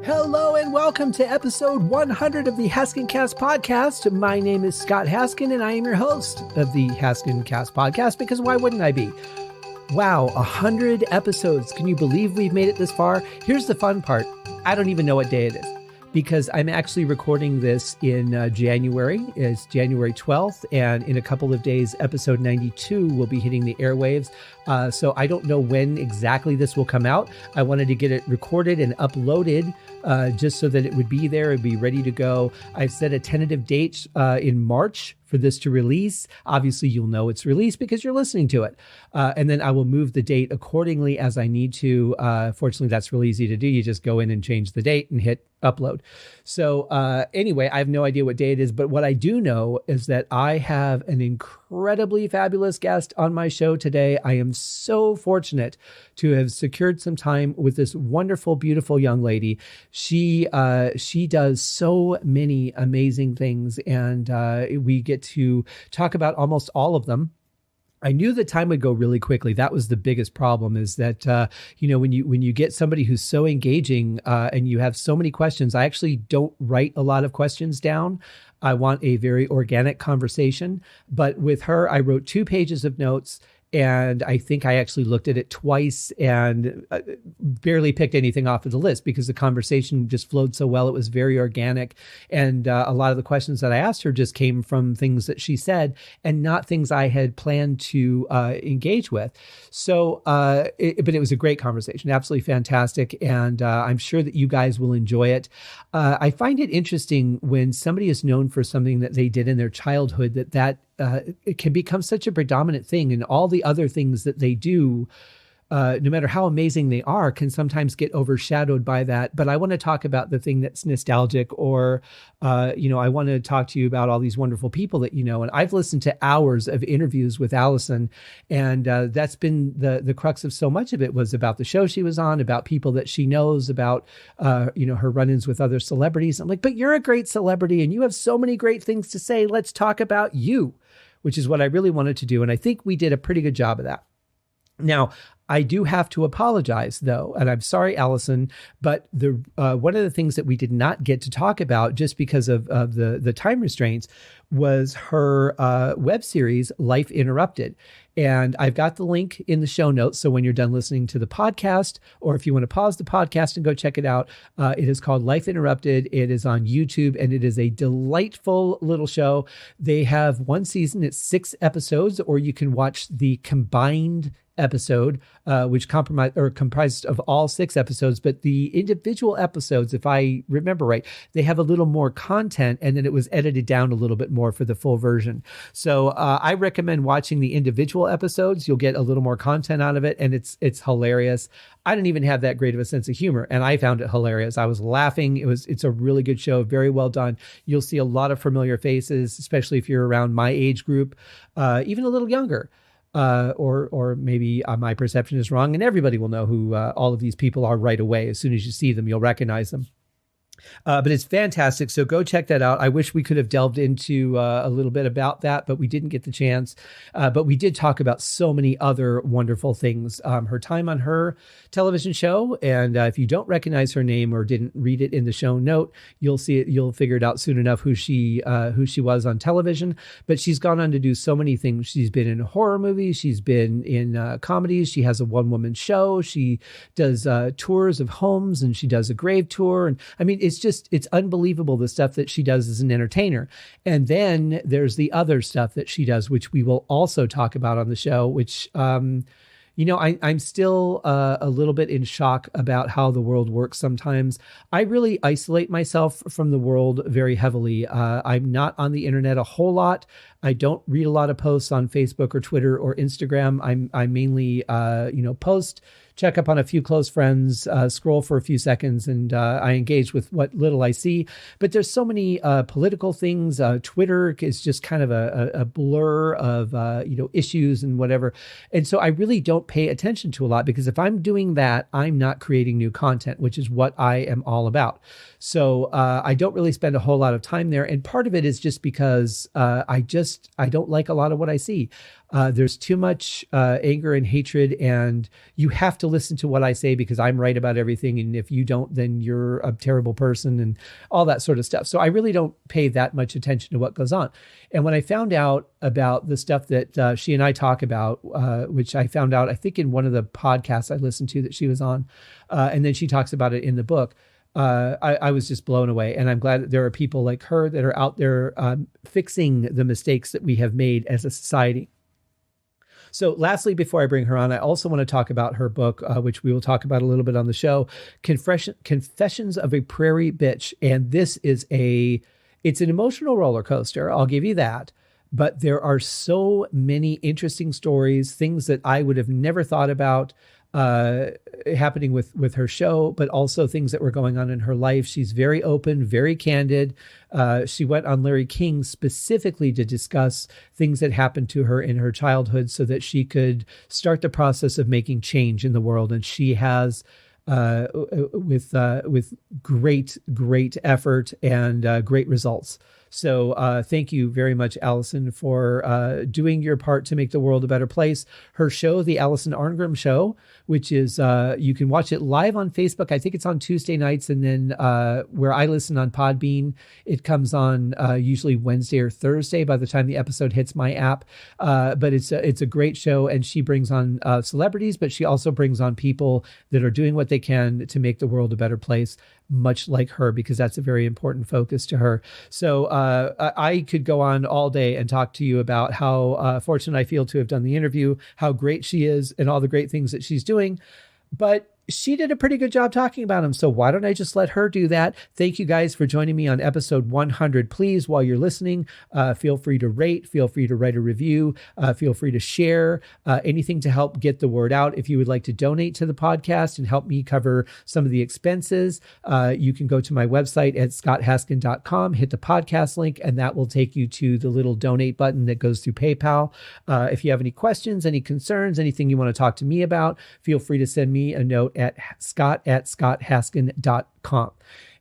Hello and welcome to episode 100 of the HaskinCast Podcast. My name is Scott Haskin and I am your host of the HaskinCast Podcast because why wouldn't I be? Wow, 100 episodes. Can you believe we've made it this far? Here's the fun part. I don't even know what day it is because I'm actually recording this in January. It's January 12th, and in a couple of days, episode 92 will be hitting the airwaves. So I don't know when exactly this will come out. I wanted to get it recorded and uploaded just so that it would be there and be ready to go. I've set a tentative date in March for this to release. Obviously, you'll know it's released because you're listening to it. And then I will move the date accordingly as I need to. Fortunately, that's really easy to do. You just go in and change the date and hit upload. So anyway, I have no idea what day it is, but what I do know is that I have an incredibly fabulous guest on my show today. I am so fortunate to have secured some time with this wonderful, beautiful young lady. She does so many amazing things, and we get to talk about almost all of them. I knew the time would go really quickly. That was the biggest problem, is that, when you get somebody who's so engaging and you have so many questions, I actually don't write a lot of questions down. I want a very organic conversation. But with her, I wrote 2 pages of notes. And I think I actually looked at it twice and barely picked anything off of the list because the conversation just flowed so well. It was very organic. And a lot of the questions that I asked her just came from things that she said and not things I had planned to engage with. So, but it was a great conversation, absolutely fantastic. And I'm sure that you guys will enjoy it. I find it interesting when somebody is known for something that they did in their childhood, that it can become such a predominant thing, and all the other things that they do, no matter how amazing they are, can sometimes get overshadowed by that. But I want to talk about the thing that's nostalgic, or, I want to talk to you about all these wonderful people that you know. And I've listened to hours of interviews with Alison, and that's been the crux of so much of it, was about the show she was on, about people that she knows, about, her run-ins with other celebrities. I'm like, but you're a great celebrity and you have so many great things to say. Let's talk about you, which is what I really wanted to do. And I think we did a pretty good job of that. Now, I do have to apologize, though, and I'm sorry, Alison, but the one of the things that we did not get to talk about, just because of the time restraints, was her web series, Life Interrupted. And I've got the link in the show notes. So when you're done listening to the podcast, or if you want to pause the podcast and go check it out, it is called Life Interrupted. It is on YouTube, and it is a delightful little show. They have one season. It's 6 episodes, or you can watch the combined episode, which comprised of all 6 episodes. But the individual episodes, if I remember right, they have a little more content, and then it was edited down a little bit more for the full version. So I recommend watching the individual episodes. You'll get a little more content out of it, and it's hilarious. I didn't even have that great of a sense of humor, and I found it hilarious. I was laughing. It's a really good show, very well done. You'll see a lot of familiar faces, especially if you're around my age group, even a little younger. Or maybe my perception is wrong, and everybody will know who all of these people are right away. As soon as you see them, you'll recognize them. But it's fantastic. So go check that out. I wish we could have delved into a little bit about that, but we didn't get the chance. But we did talk about so many other wonderful things. Her time on her television show. And if you don't recognize her name or didn't read it in the show note, you'll see it. You'll figure it out soon enough who she was on television. But she's gone on to do so many things. She's been in horror movies. She's been in comedies. She has a one-woman show. She does tours of homes, and she does a grave tour. And I mean, it's unbelievable, the stuff that she does as an entertainer. And then there's the other stuff that she does, which we will also talk about on the show, which, I'm still a little bit in shock about how the world works sometimes. I really isolate myself from the world very heavily. I'm not on the internet a whole lot. I don't read a lot of posts on Facebook or Twitter or Instagram. I mainly, post, check up on a few close friends, scroll for a few seconds, and I engage with what little I see. But there's so many political things. Twitter is just kind of a blur of, issues and whatever. And so I really don't pay attention to a lot, because if I'm doing that, I'm not creating new content, which is what I am all about. So I don't really spend a whole lot of time there. And part of it is just because I don't like a lot of what I see. There's too much anger and hatred, and you have to listen to what I say because I'm right about everything. And if you don't, then you're a terrible person and all that sort of stuff. So I really don't pay that much attention to what goes on. And when I found out about the stuff that she and I talk about, which I found out, I think in one of the podcasts I listened to that she was on, and then she talks about it in the book, I was just blown away. And I'm glad that there are people like her that are out there fixing the mistakes that we have made as a society. So lastly, before I bring her on, I also want to talk about her book, which we will talk about a little bit on the show, Confessions of a Prairie Bitch. And this is it's an emotional roller coaster. I'll give you that. But there are so many interesting stories, things that I would have never thought about happening with her show, but also things that were going on in her life. She's very open, very candid. She went on Larry King specifically to discuss things that happened to her in her childhood so that she could start the process of making change in the world. And she has, with great effort and great results. So thank you very much, Alison, for doing your part to make the world a better place. Her show, The Alison Arngrim Show, which is, you can watch it live on Facebook. I think it's on Tuesday nights. And then where I listen on Podbean, it comes on usually Wednesday or Thursday by the time the episode hits my app. But it's a great show. And she brings on celebrities, but she also brings on people that are doing what they can to make the world a better place, much like her, because that's a very important focus to her. So I could go on all day and talk to you about how fortunate I feel to have done the interview, how great she is, and all the great things that she's doing. But she did a pretty good job talking about him. So why don't I just let her do that? Thank you guys for joining me on episode 100. Please, while you're listening, feel free to rate, feel free to write a review, feel free to share, anything to help get the word out. If you would like to donate to the podcast and help me cover some of the expenses, you can go to my website at scotthaskin.com, hit the podcast link, and that will take you to the little donate button that goes through PayPal. If you have any questions, any concerns, anything you want to talk to me about, feel free to send me a note at scott@scotthaskin.com.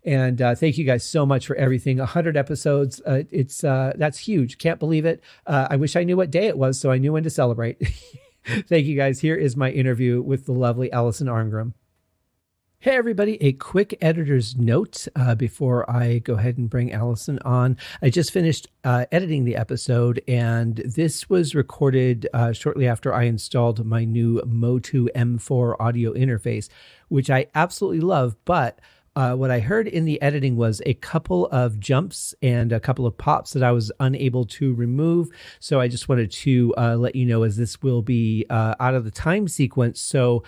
And thank you guys so much for everything. 100 episodes. That's huge. Can't believe it. I wish I knew what day it was so I knew when to celebrate. Thank you guys. Here is my interview with the lovely Alison Arngrim. Hey, everybody, a quick editor's note before I go ahead and bring Alison on. I just finished editing the episode, and this was recorded shortly after I installed my new Motu M4 audio interface, which I absolutely love, but what I heard in the editing was a couple of jumps and a couple of pops that I was unable to remove. So I just wanted to let you know, as this will be out of the time sequence. So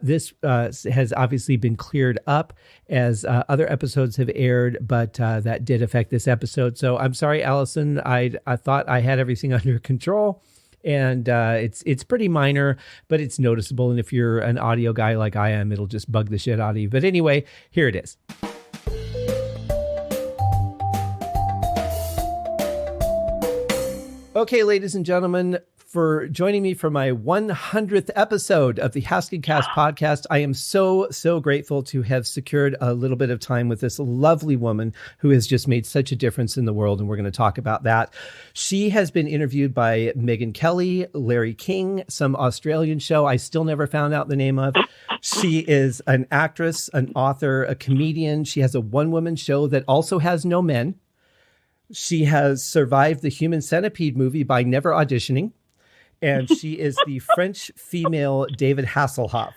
this has obviously been cleared up as other episodes have aired, but that did affect this episode. So I'm sorry, Alison. I thought I had everything under control. And it's pretty minor, but it's noticeable. And if you're an audio guy like I am, it'll just bug the shit out of you. But anyway, here it is. Okay, ladies and gentlemen, for joining me for my 100th episode of the HaskinCast podcast. I am so grateful to have secured a little bit of time with this lovely woman who has just made such a difference in the world, and we're going to talk about that. She has been interviewed by Megyn Kelly, Larry King, some Australian show I still never found out the name of. She is an actress, an author, a comedian. She has a one-woman show that also has no men. She has survived the Human Centipede movie by never auditioning. And she is the French female David Hasselhoff.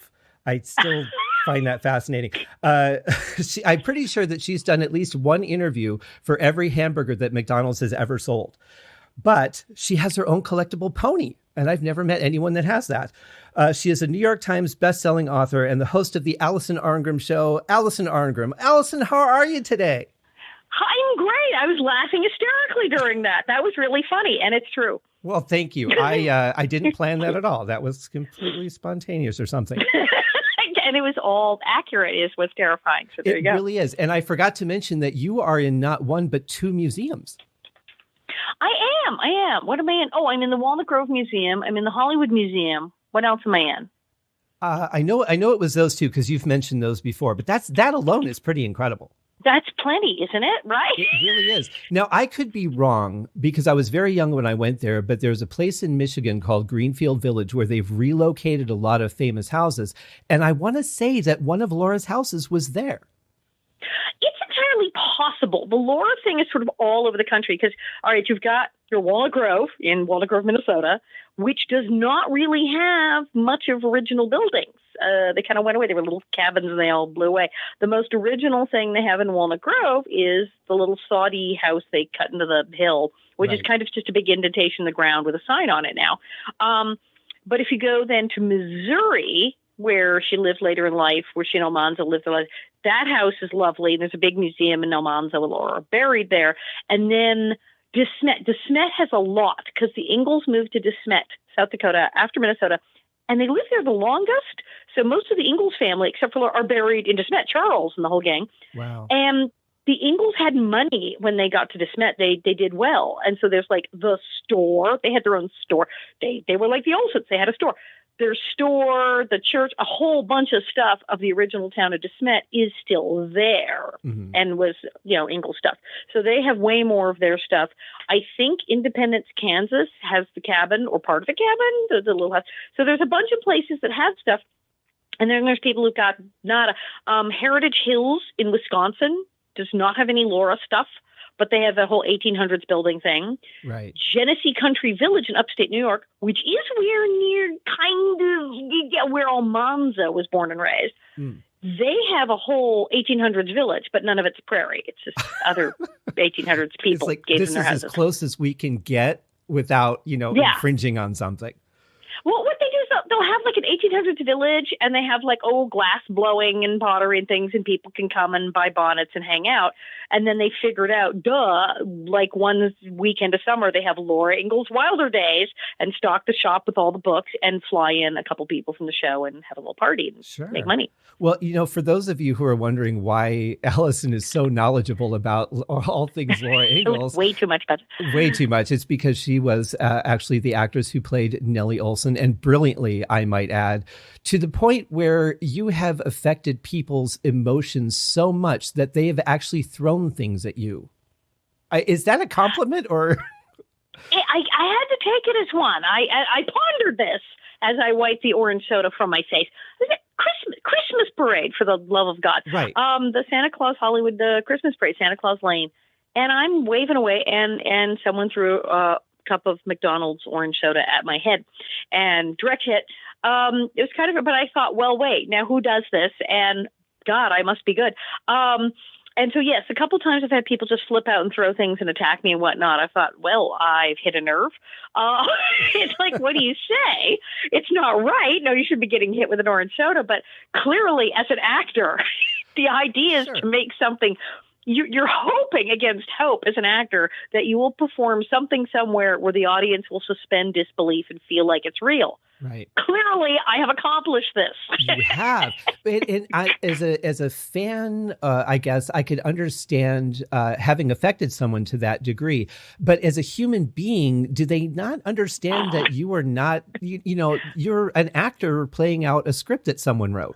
I still find that fascinating. I'm pretty sure that she's done at least one interview for every hamburger that McDonald's has ever sold. But she has her own collectible pony, and I've never met anyone that has that. She is a New York Times bestselling author and the host of the Alison Arngrim Show. Alison Arngrim. Alison, how are you today? I'm great. I was laughing hysterically during that. That was really funny, and it's true. Well, thank you. I didn't plan that at all. That was completely spontaneous or something. And it was all accurate. It was terrifying. So there you go. It really is. And I forgot to mention that you are in not one, but two museums. I am. What am I in? Oh, I'm in the Walnut Grove Museum. I'm in the Hollywood Museum. What else am I in? I know it was those two because you've mentioned those before, but that alone is pretty incredible. That's plenty, isn't it? Right? It really is. Now, I could be wrong because I was very young when I went there, but there's a place in Michigan called Greenfield Village where they've relocated a lot of famous houses. And I want to say that one of Laura's houses was there. It's entirely possible. The Laura thing is sort of all over the country because, all right, you've got your Walnut Grove in Walnut Grove, Minnesota, which does not really have much of original buildings. They kind of went away. They were little cabins and they all blew away. The most original thing they have in Walnut Grove is the little soddy house they cut into the hill, which is kind of just a big indentation in the ground with a sign on it now. But if you go then to Missouri, where she lived later in life, where she and Almanza lived their life, that house is lovely. There's a big museum in Almanza with Laura buried there. And then DeSmet has a lot because the Ingalls moved to DeSmet, South Dakota, after Minnesota, and they lived there the longest. So most of the Ingalls family, except for Laura, are buried in DeSmet, Charles and the whole gang. Wow. And the Ingalls had money when they got to DeSmet. They did well. And so there's like the store. They had their own store. They were like the Olsons. They had a store. Their store, the church, a whole bunch of stuff of the original town of DeSmet is still there and was, Ingalls stuff. So they have way more of their stuff. I think Independence, Kansas has the cabin or part of the cabin, the little house. So there's a bunch of places that have stuff. And then there's people who've got nada. Heritage Hills in Wisconsin does not have any Laura stuff, but they have the whole 1800s building thing. Right. Genesee Country Village in upstate New York, which is where Almanza was born and raised. They have a whole 1800s village, but none of it's prairie. It's just other 1800s people gave them their houses. This is as close as we can get without, infringing on something. Well, what they do is they'll have like an 1800s village and they have like old glass blowing and pottery and things and people can come and buy bonnets and hang out. And then they figured out, like one weekend of summer, they have Laura Ingalls Wilder Days and stock the shop with all the books and fly in a couple people from the show and have a little party and make money. Well, for those of you who are wondering why Alison is so knowledgeable about all things Laura Ingalls. Way too much. Way too much. It's because she was actually the actress who played Nellie Oleson, and brilliantly, I might add, to the point where you have affected people's emotions so much that they have actually thrown things at you. Is that a compliment or? I had to take it as one. I pondered this as I wiped the orange soda from my face. Christmas parade, for the love of God. Right. The Santa Claus Hollywood, the Christmas parade, Santa Claus Lane. And I'm waving away and someone threw a cup of McDonald's orange soda at my head and direct hit. It was kind of, but I thought, well, wait, now who does this? And God, I must be good. And so, yes, a couple times I've had people just flip out and throw things and attack me and whatnot. I thought, well, I've hit a nerve. It's like, what do you say? It's not right. No, you should be getting hit with an orange soda. But clearly, as an actor, the idea is to make something. You're hoping against hope as an actor that you will perform something somewhere where the audience will suspend disbelief and feel like it's real. Right. Clearly, I have accomplished this. You have. And as a fan, I guess I could understand having affected someone to that degree. But as a human being, do they not understand that you are not, you're an actor playing out a script that someone wrote?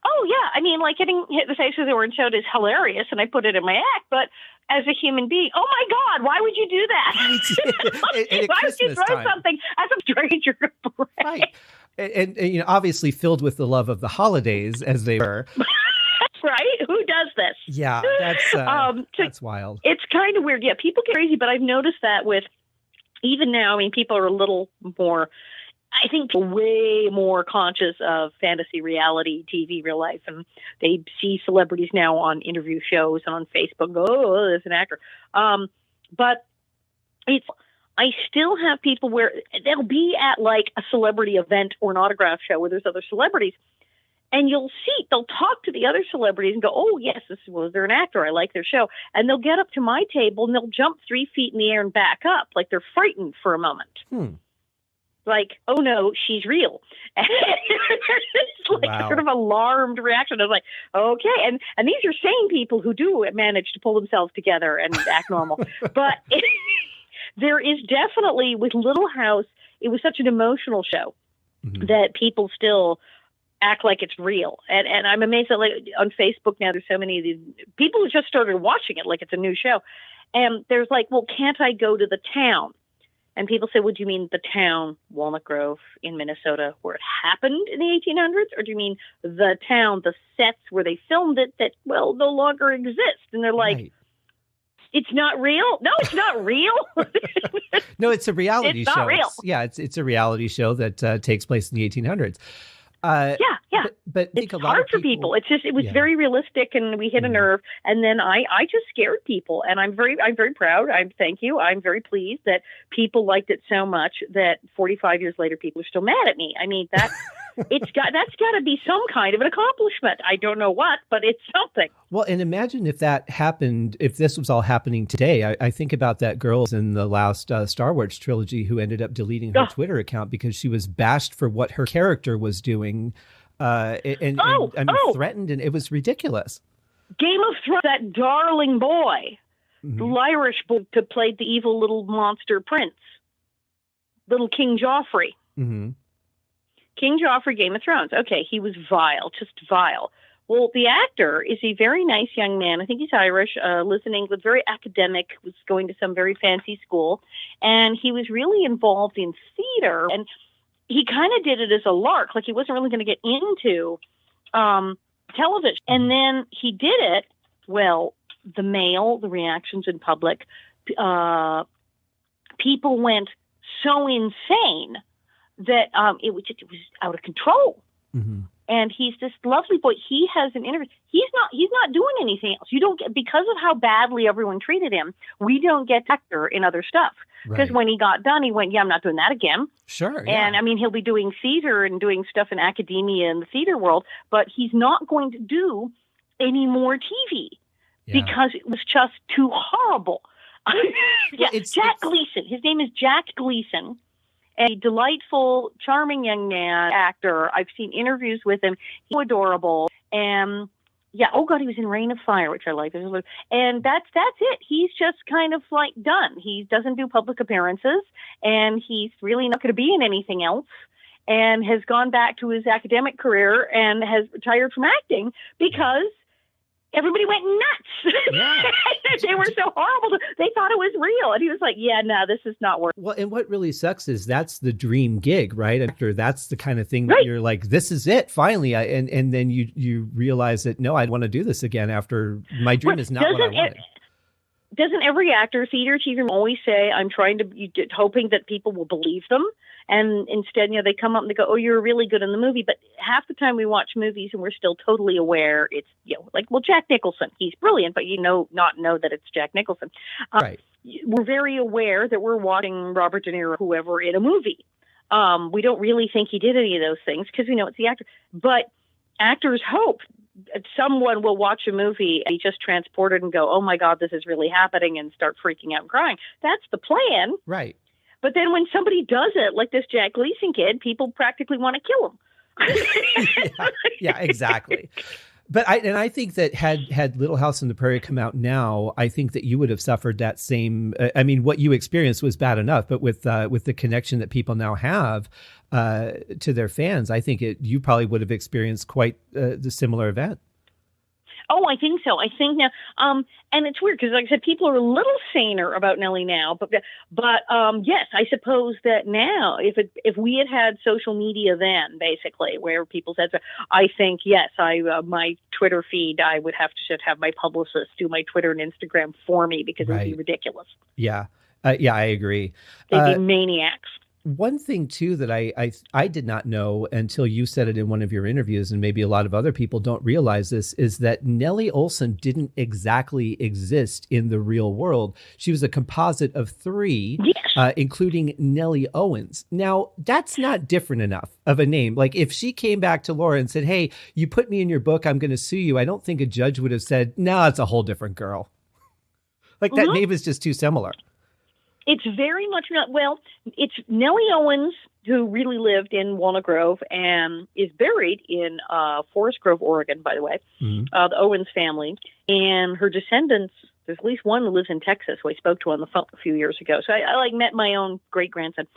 Oh, yeah. I mean, like getting hit in the face with the orange soda is hilarious, and I put it in my act. But as a human being, oh, my God, why would you do that? Why would you throw something as a stranger? Right. And obviously filled with the love of the holidays, as they were. Right? Who does this? Yeah, that's wild. It's kind of weird. Yeah, people get crazy, but I've noticed that with even now, I mean, people are a little more, I think, way more conscious of fantasy, reality, TV, real life. And they see celebrities now on interview shows and on Facebook go, oh, there's an actor. But I still have people where they'll be at like a celebrity event or an autograph show where there's other celebrities. And they'll talk to the other celebrities and go, oh, yes, they're an actor. I like their show. And they'll get up to my table and they'll jump 3 feet in the air and back up like they're frightened for a moment. Like, oh, no, she's real. And it's like sort of alarmed reaction. I was like, okay. And these are sane people who do manage to pull themselves together and act normal. But there is definitely, with Little House, it was such an emotional show that people still act like it's real. And I'm amazed that, like, on Facebook now, there's so many of these people who just started watching it like it's a new show. And there's like, well, can't I go to the town? And people say, well, do you mean the town, Walnut Grove in Minnesota, where it happened in the 1800s? Or do you mean the town, the sets where they filmed it that, well, no longer exist? And they're like, right. It's not real? No, it's not real. No, it's a reality show. It's not real. It's a reality show that takes place in the 1800s. Yeah. But it's hard for people. It was very realistic, and we hit a nerve. And then I just scared people, and I'm very proud. Thank you. I'm very pleased that people liked it so much that 45 years later, people are still mad at me. I mean, that's got to be some kind of an accomplishment. I don't know what, but it's something. Well, and imagine if that happened, if this was all happening today. I think about that girl in the last Star Wars trilogy who ended up deleting her Twitter account because she was bashed for what her character was doing. And threatened, and it was ridiculous. Game of Thrones, that darling boy, the Irish boy who played the evil little monster prince, little King Joffrey. Mm-hmm. King Joffrey, Game of Thrones. Okay, he was vile, just vile. Well, the actor is a very nice young man. I think he's Irish, lives in England, very academic, was going to some very fancy school, and he was really involved in theater, and he kind of did it as a lark, like he wasn't really going to get into television. And then he did it. Well, the reactions in public, people went so insane that it was out of control. Mm-hmm. And he's this lovely boy. He has an interview. He's not doing anything else. You don't get, because of how badly everyone treated him, we don't get actor in other stuff. Because when he got done, he went, I'm not doing that again. Sure. Yeah. And I mean, he'll be doing theater and doing stuff in academia and the theater world, but he's not going to do any more TV because it was just too horrible. Jack Gleeson. His name is Jack Gleeson. A delightful, charming young man, actor. I've seen interviews with him. He's so adorable. And he was in Reign of Fire, which I like. And that's it. He's just kind of like done. He doesn't do public appearances, and he's really not going to be in anything else, and has gone back to his academic career and has retired from acting because everybody went nuts. Yeah. They were so horrible. They thought it was real. And he was like, no, this is not working. Well, and what really sucks is that's the dream gig, right? After that's the kind of thing that you're like, this is it, finally. And then you realize that, no, I want to do this again after my dream is not what I wanted. Doesn't every actor, theater achiever always say, I'm hoping that people will believe them? And instead, they come up and they go, oh, you're really good in the movie. But half the time we watch movies and we're still totally aware it's, Jack Nicholson, he's brilliant, but not know that it's Jack Nicholson. Right. We're very aware that we're watching Robert De Niro, whoever, in a movie. We don't really think he did any of those things because we know it's the actor. But actors hope someone will watch a movie and be just transported and go, oh my God, this is really happening, and start freaking out and crying. That's the plan. Right. But then when somebody does it, like this Jack Gleeson kid, people practically want to kill him. yeah, exactly. But I think that had Little House on the Prairie come out now, I think that you would have suffered that same. I mean, what you experienced was bad enough, but with the connection that people now have to their fans, I think you probably would have experienced quite the similar event. Oh, I think so. I think now, and it's weird because, like I said, people are a little saner about Nellie now. But yes, I suppose that now, if we had social media then, basically, where people said, I think yes, my Twitter feed, I would should have my publicist do my Twitter and Instagram for me because it'd be ridiculous. Yeah, I agree. They'd be maniacs. One thing, too, that I did not know until you said it in one of your interviews, and maybe a lot of other people don't realize this, is that Nellie Oleson didn't exactly exist in the real world. She was a composite of 3, including Nellie Owens. Now, that's not different enough of a name. Like, if she came back to Laura and said, hey, you put me in your book, I'm going to sue you, I don't think a judge would have said, no, it's a whole different girl. Like, that name is just too similar. It's very much not, it's Nellie Owens, who really lived in Walnut Grove and is buried in Forest Grove, Oregon, by the way, the Owens family. And her descendants There's at least one who lives in Texas who I spoke to on the phone a few years ago. So I like met my own great-grandson.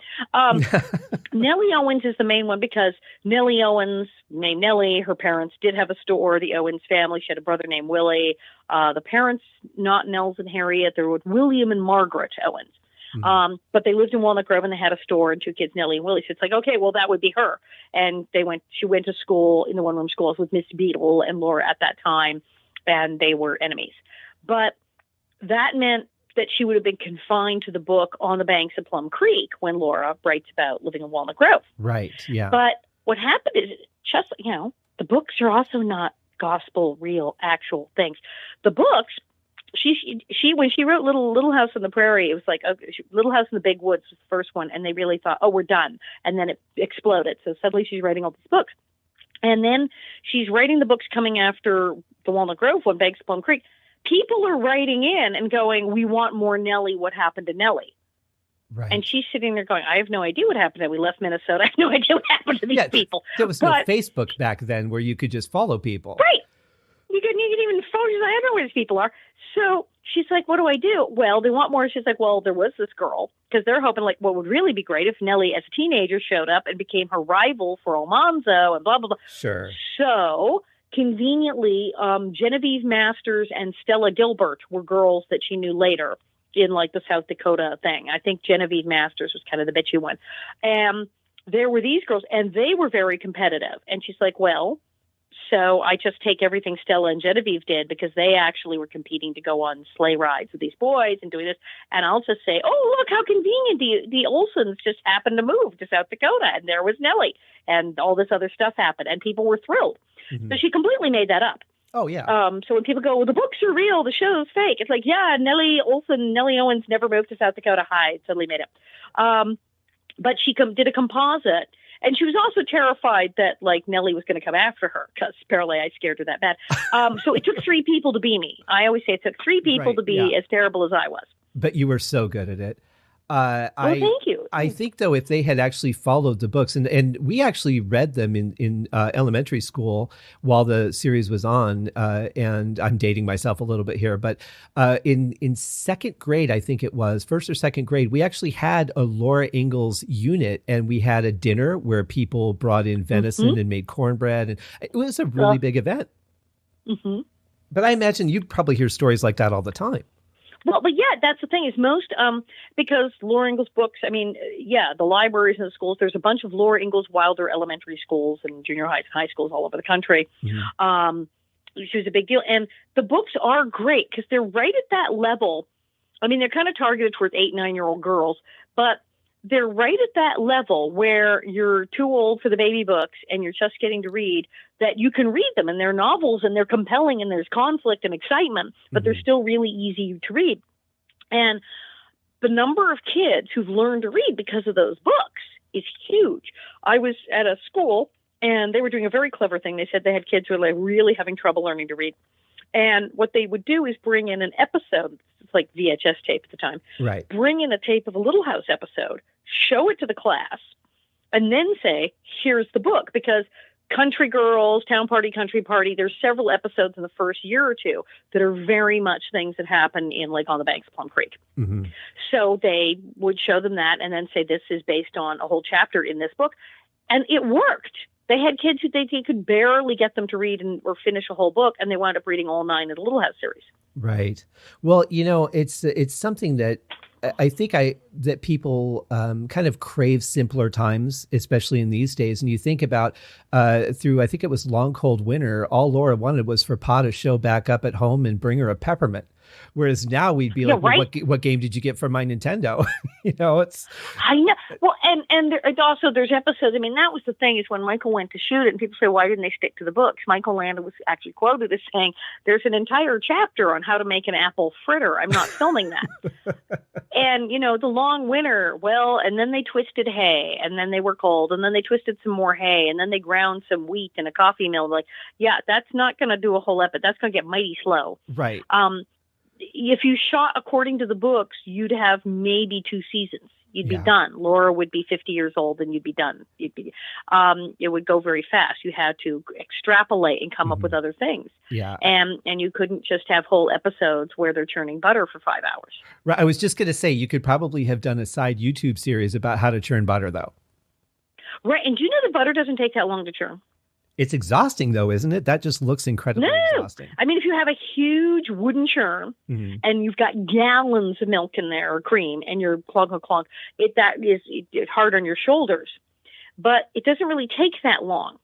Nellie Owens is the main one because Nellie Owens, named Nellie, her parents did have a store, the Owens family. She had a brother named Willie. The parents, not Nels and Harriet, they were with William and Margaret Owens. Mm-hmm. But they lived in Walnut Grove and they had a store and two kids, Nellie and Willie. So it's like, okay, well, that would be her. And she went to school in the one-room schools with Miss Beadle and Laura at that time, and they were enemies. But that meant that she would have been confined to the book On the Banks of Plum Creek when Laura writes about living in Walnut Grove. Right, yeah. But what happened is just, the books are also not gospel, real, actual things. The books, she when she wrote Little House on the Prairie, it was like Little House in the Big Woods was the first one, and they really thought, oh, we're done. And then it exploded. So suddenly she's writing all these books. And then she's writing the books coming after the Walnut Grove one, Banks of Plum Creek. People are writing in and going, we want more Nellie. What happened to Nellie? Right. And she's sitting there going, I have no idea what happened. We left Minnesota. I have no idea what happened to these people. There was no Facebook back then where you could just follow people. Right. You couldn't even follow. She's like, I don't know where these people are. So she's like, what do I do? Well, they want more. She's like, well, there was this girl, because they're hoping, like, what would really be great if Nellie as a teenager showed up and became her rival for Almanzo and blah, blah, blah. Sure. So conveniently, Genevieve Masters and Stella Gilbert were girls that she knew later in like the South Dakota thing. I think Genevieve Masters was kind of the bitchy one. And there were these girls, and they were very competitive. And she's like, well, so I just take everything Stella and Genevieve did, because they actually were competing to go on sleigh rides with these boys and doing this. And I'll just say, oh, look how convenient. The Olsons just happened to move to South Dakota, and there was Nellie, and all this other stuff happened, and people were thrilled. Mm-hmm. So she completely made that up. Oh, yeah. So when people go, well, the books are real, the show's fake, it's like, yeah, Nellie Owens never moved to South Dakota High. It totally made it. But she did a composite. And she was also terrified that, like, Nellie was going to come after her, because apparently I scared her that bad. So it took 3 people to be me. I always say it took 3 people to be as terrible as I was. But you were so good at it. Thank you. I think, though, if they had actually followed the books, and we actually read them in elementary school while the series was on, and I'm dating myself a little bit here, but in second grade, I think it was, first or second grade, we actually had a Laura Ingalls unit, and we had a dinner where people brought in venison and made cornbread, and it was a really big event. Mm-hmm. But I imagine you'd probably hear stories like that all the time. Well, but yeah, that's the thing is most, because Laura Ingalls books, I mean, the libraries and the schools, there's a bunch of Laura Ingalls Wilder elementary schools and junior highs and high schools all over the country. Mm-hmm. She was a big deal. And the books are great because they're right at that level. I mean, they're kind of targeted towards 8, 9-year-old girls, but they're right at that level where you're too old for the baby books and you're just getting to read, that you can read them, and they're novels and they're compelling and there's conflict and excitement, but they're still really easy to read. And the number of kids who've learned to read because of those books is huge. I was at a school and they were doing a very clever thing. They said they had kids who were like really having trouble learning to read. And what they would do is bring in an episode, it's like VHS tape at the time, right? Bring in a tape of a Little House episode, show it to the class, and then say, here's the book. Because Country Girls, Town Party, Country Party, there's several episodes in the first year or two that are very much things that happen in, like, On the Banks of Plum Creek. Mm-hmm. So they would show them that and then say, this is based on a whole chapter in this book. And it worked. They had kids who they could barely get them to read or finish a whole book, and they wound up reading all 9 of the Little House series. Right. Well, it's something that I think that people kind of crave simpler times, especially in these days. And you think about through, I think it was Long Cold Winter, all Laura wanted was for Pa to show back up at home and bring her a peppermint. Whereas now we'd be like, well, what game did you get from my Nintendo? It's. I know. Well, and also there's episodes. I mean, that was the thing is when Michael went to shoot it, and people say, why didn't they stick to the books? Michael Landon was actually quoted as saying, there's an entire chapter on how to make an apple fritter. I'm not filming that. And, the long winter, and then they twisted hay, and then they were cold, and then they twisted some more hay, and then they ground some wheat in a coffee mill. Like, that's not going to do a whole episode. That's going to get mighty slow. Right. If you shot according to the books, you'd have maybe 2 seasons. You'd be done. Laura would be 50 years old and you'd be done. It would go very fast. You had to extrapolate and come up with other things. Yeah. And you couldn't just have whole episodes where they're churning butter for 5 hours. Right. I was just going to say, you could probably have done a side YouTube series about how to churn butter, though. Right. And do you know that butter doesn't take that long to churn? It's exhausting, though, isn't it? That just looks incredibly exhausting. I mean, if you have a huge wooden churn and you've got gallons of milk in there or cream and you're clunk, it's hard on your shoulders. But it doesn't really take that long.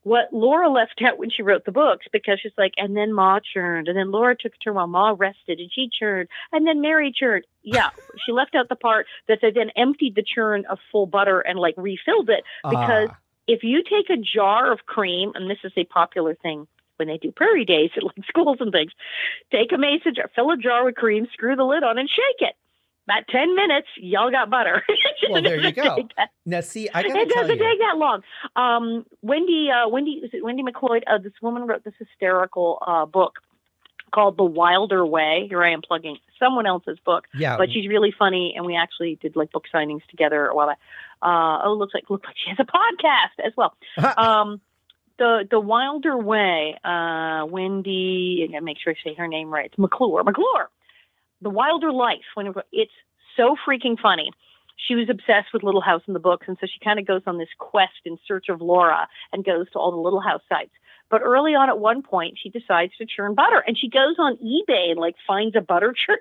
What Laura left out when she wrote the books, because she's like, and then Ma churned, and then Laura took a turn while Ma rested, and she churned, and then Mary churned. Yeah, she left out the part that they then emptied the churn of full butter and like refilled it, because if you take a jar of cream, and this is a popular thing when they do Prairie Days at like schools and things, take a mason jar, fill a jar with cream, screw the lid on, and shake it. About 10 minutes, y'all got butter. Well, there you go. Now, see, I gotta tell you. It doesn't take that long. Wendy McLeod, this woman wrote this hysterical book called The Wilder Way. Here I am plugging someone else's book. Yeah. But she's really funny, and we actually did like book signings together a while back. Looks like she has a podcast as well. The Wilder Way, Wendy, I gotta make sure I say her name right. It's McClure. The Wilder Life. It's so freaking funny. She was obsessed with Little House in the books, and so she kind of goes on this quest in search of Laura and goes to all the Little House sites. But early on, at one point, she decides to churn butter, and she goes on eBay and like finds a butter churn.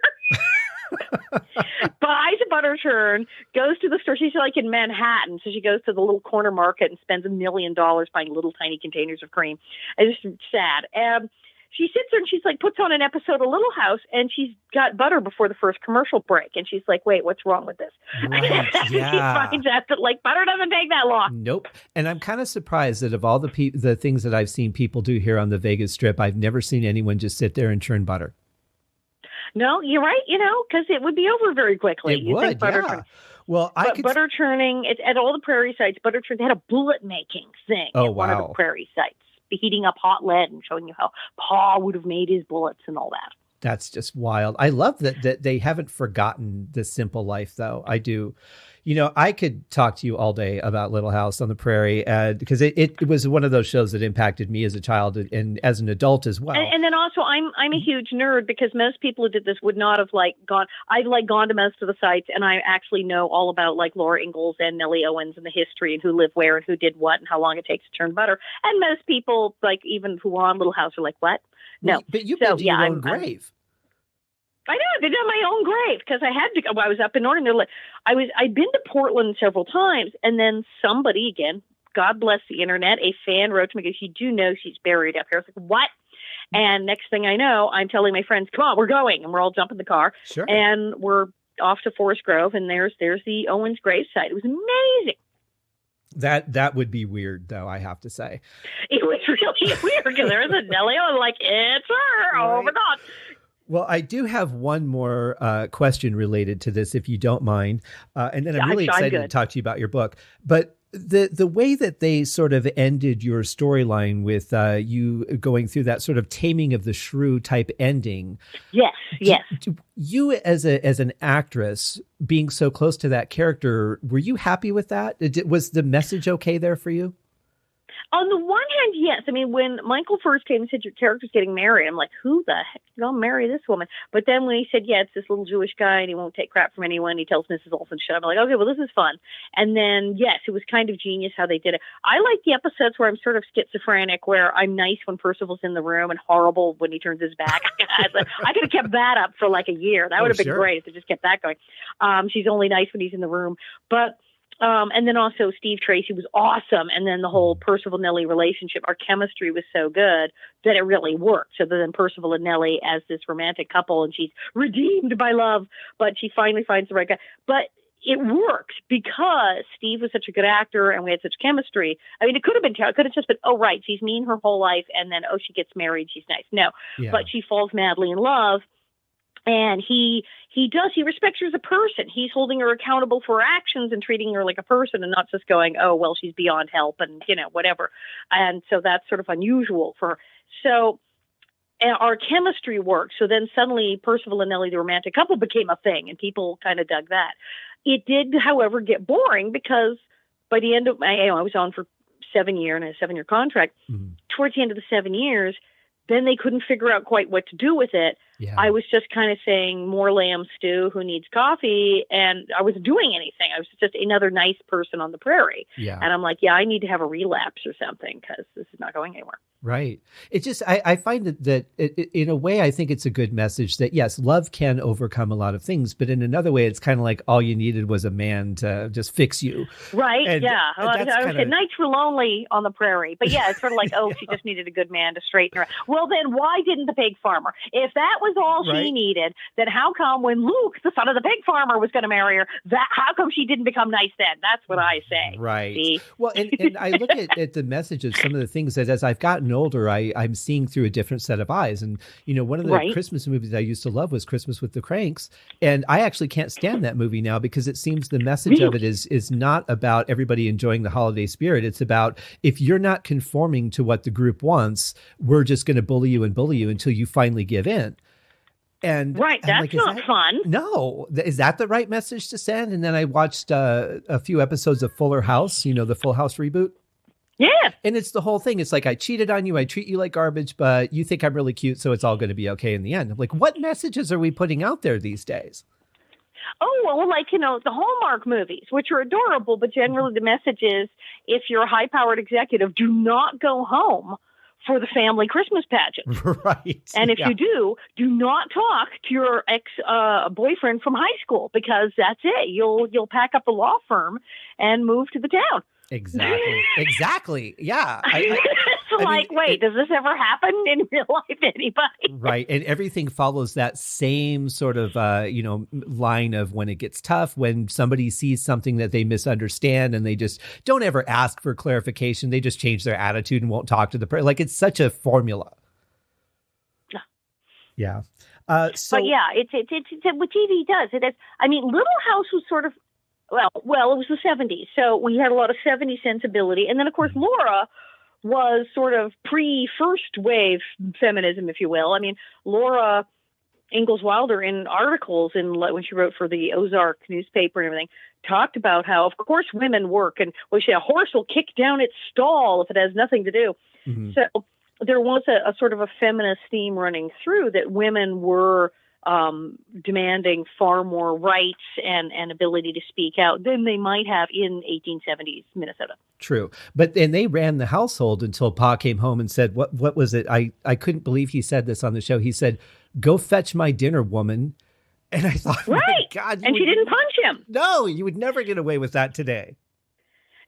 Buys a butter churn, goes to the store. She's like in Manhattan, so she goes to the little corner market and spends $1 million buying little tiny containers of cream. It's just sad. She sits there and she's like, puts on an episode of Little House, and she's got butter before the first commercial break. And she's like, wait, what's wrong with this? Right, She finds out that like butter doesn't take that long. Nope. And I'm kind of surprised that of all the things that I've seen people do here on the Vegas Strip, I've never seen anyone just sit there and churn butter. No, you're right. Because it would be over very quickly. It would, yeah. Churn. Well, butter churning, it's at all the Prairie sites, butter churn, they had a bullet making thing at one of the Prairie sites. Heating up hot lead and showing you how Pa would have made his bullets and all that. That's just wild. I love that they haven't forgotten the simple life, though. I do. I could talk to you all day about Little House on the Prairie because it was one of those shows that impacted me as a child and as an adult as well. And then also, I'm a huge nerd because most people who did this would not have gone. I've gone to most of the sites, and I actually know all about Laura Ingalls and Nellie Owens and the history and who lived where and who did what and how long it takes to churn butter. And most people, even who are on Little House, are like, "What? No." But you've been to your own grave. I know, I did on my own grave because I had to go. I was up in Oregon. They're like, I'd been to Portland several times, and then somebody, again, God bless the internet, a fan wrote to me, because you do know she's buried up here. I was like, what? And next thing I know, I'm telling my friends, come on, we're going. And we're all jumping the car. Sure. And we're off to Forest Grove, and there's the Owens gravesite. It was amazing. That would be weird, though, I have to say. It was really weird because there was a Nellie Owens, it's her. Right. Oh, my God. Well, I do have one more question related to this, if you don't mind. And then I'm really excited to talk to you about your book. But the way that they sort of ended your storyline with you going through that sort of taming of the shrew type ending. Yes. You as an actress being so close to that character, were you happy with that? Was the message okay there for you? On the one hand, yes. I mean, when Michael first came and said your character's getting married, I'm like, who the heck is going to marry this woman? But then when he said, yeah, it's this little Jewish guy and he won't take crap from anyone, he tells Mrs. Olsen shit, I'm like, okay, well, this is fun. And then, yes, it was kind of genius how they did it. I like the episodes where I'm sort of schizophrenic, where I'm nice when Percival's in the room and horrible when he turns his back. I could have kept that up for like a year. That would have been great if they just kept that going. She's only nice when he's in the room. But and then also Steve Tracy was awesome. And then the whole Percival-Nellie relationship, our chemistry was so good that it really worked. So then Percival and Nellie as this romantic couple, and she's redeemed by love, but she finally finds the right guy. But it worked because Steve was such a good actor and we had such chemistry. I mean, it could have just been, oh, right, she's mean her whole life. And then, oh, she gets married. She's nice. No, but she falls madly in love. And he respects her as a person. He's holding her accountable for her actions and treating her like a person and not just going, oh, well, she's beyond help and, whatever. And so that's sort of unusual for her. So our chemistry worked. So then suddenly Percival and Nellie, the romantic couple, became a thing and people kind of dug that. It did, however, get boring because by the end of I was on for 7 years and I had a 7-year contract. Mhm. Towards the end of the 7 years, then they couldn't figure out quite what to do with it. Yeah. I was just kind of saying, more lamb stew, who needs coffee? And I wasn't doing anything. I was just another nice person on the prairie. Yeah. And I'm like, yeah, I need to have a relapse or something because this is not going anywhere. Right. It's just, I find that in a way, I think it's a good message that, yes, love can overcome a lot of things. But in another way, it's kind of like all you needed was a man to just fix you. Right. And, yeah. and I would say nights were lonely on the prairie. But yeah, it's sort of like, oh, she just needed a good man to straighten her out. Well, then why didn't the pig farmer? If that was all she needed, then how come when Luke, the son of the pig farmer, was going to marry her, how come she didn't become nice then? That's what I say. Right. See? Well, and I look at the message of some of the things that as I've gotten older, I'm seeing through a different set of eyes. And, one of the Christmas movies I used to love was Christmas with the Cranks. And I actually can't stand that movie now because it seems the message of it is not about everybody enjoying the holiday spirit. It's about if you're not conforming to what the group wants, we're just going to bully you until you finally give in. And that's like, not fun. No. Is that the right message to send? And then I watched a few episodes of Fuller House, the Full House reboot. Yeah. And it's the whole thing. It's like, I cheated on you. I treat you like garbage, but you think I'm really cute. So it's all going to be okay in the end. I'm like, what messages are we putting out there these days? Oh, well, like, the Hallmark movies, which are adorable, but generally the message is if you're a high-powered executive, do not go home for the family Christmas pageant. Right. And if you do not talk to your ex-boyfriend from high school because that's it. You'll pack up the law firm and move to the town. Exactly. Yeah. Wait, does this ever happen in real life to anybody? Right. And everything follows that same sort of, line of when it gets tough, when somebody sees something that they misunderstand and they just don't ever ask for clarification. They just change their attitude and won't talk to the person. Like, it's such a formula. Yeah. But yeah, it's what TV does. It is. I mean, Little House was sort of, well, it was the 70s. So we had a lot of 70s sensibility. And then, of course, Laura was sort of pre-first wave feminism, if you will. I mean, Laura Ingalls Wilder, in articles when she wrote for the Ozark newspaper and everything, talked about how, of course, women work. And a horse will kick down its stall if it has nothing to do. Mm-hmm. So there was a sort of a feminist theme running through that women were demanding far more rights and ability to speak out than they might have in 1870s Minnesota. True. And they ran the household until Pa came home and said, what was it? I couldn't believe he said this on the show. He said, "Go fetch my dinner, woman." And I thought, right. My God. And she didn't punch him. No, you would never get away with that today.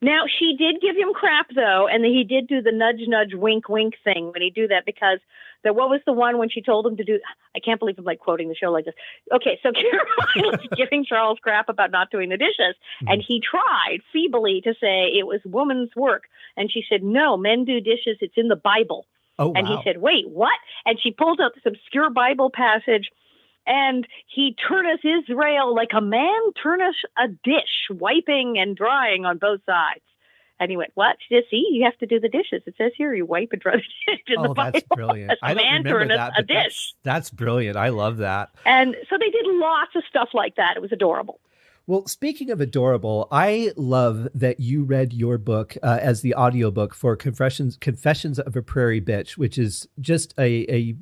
Now, she did give him crap, though, and he did do the nudge, nudge, wink, wink thing when he do that because what was the one when she told him to do? I can't believe I'm quoting the show like this. Okay, so Caroline was giving Charles crap about not doing the dishes, and he tried feebly to say it was woman's work. And she said, "No, men do dishes. It's in the Bible." Oh, wow. And he said, "Wait, what?" And she pulled out this obscure Bible passage, and he turneth Israel like a man turneth a dish, wiping and drying on both sides. And he went, "What? She said, see, you have to do the dishes. It says here you wipe and dry the dish in the Bible." That's brilliant. I don't remember that, but that's brilliant. I love that. And so they did lots of stuff like that. It was adorable. Well, speaking of adorable, I love that you read your book as the audiobook for Confessions of a Prairie Bitch, which is just a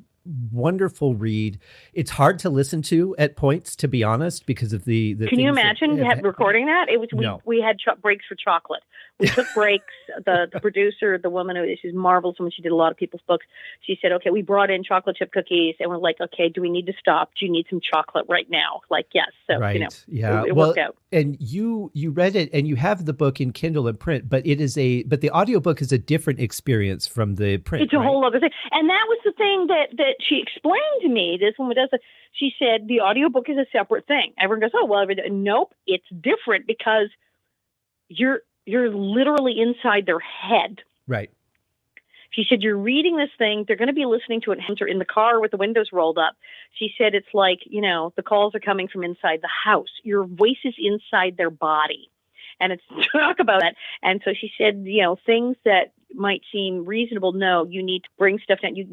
wonderful read. It's hard to listen to at points, to be honest, because of the Can you imagine recording that? It was we had breaks for chocolate. We took breaks. The producer, the woman she's marvelous when she did a lot of people's books. She said, "Okay, we brought in chocolate chip cookies," and we're like, "Okay, do we need to stop? Do you need some chocolate right now?" Like, yes. So right. It worked out. And you read it, and you have the book in Kindle and print, but the audiobook is a different experience from the print. It's a whole other thing, and that was the thing that she explained to me. This woman does it. She said the audiobook is a separate thing. Everyone goes, "Oh, well, nope, it's different because you're literally inside their head." Right. She said, "You're reading this thing. They're going to be listening to it in the car with the windows rolled up." She said, "It's like, the calls are coming from inside the house. Your voice is inside their body." and it's talk about that. And so she said, things that might seem reasonable. No, you need to bring stuff down. You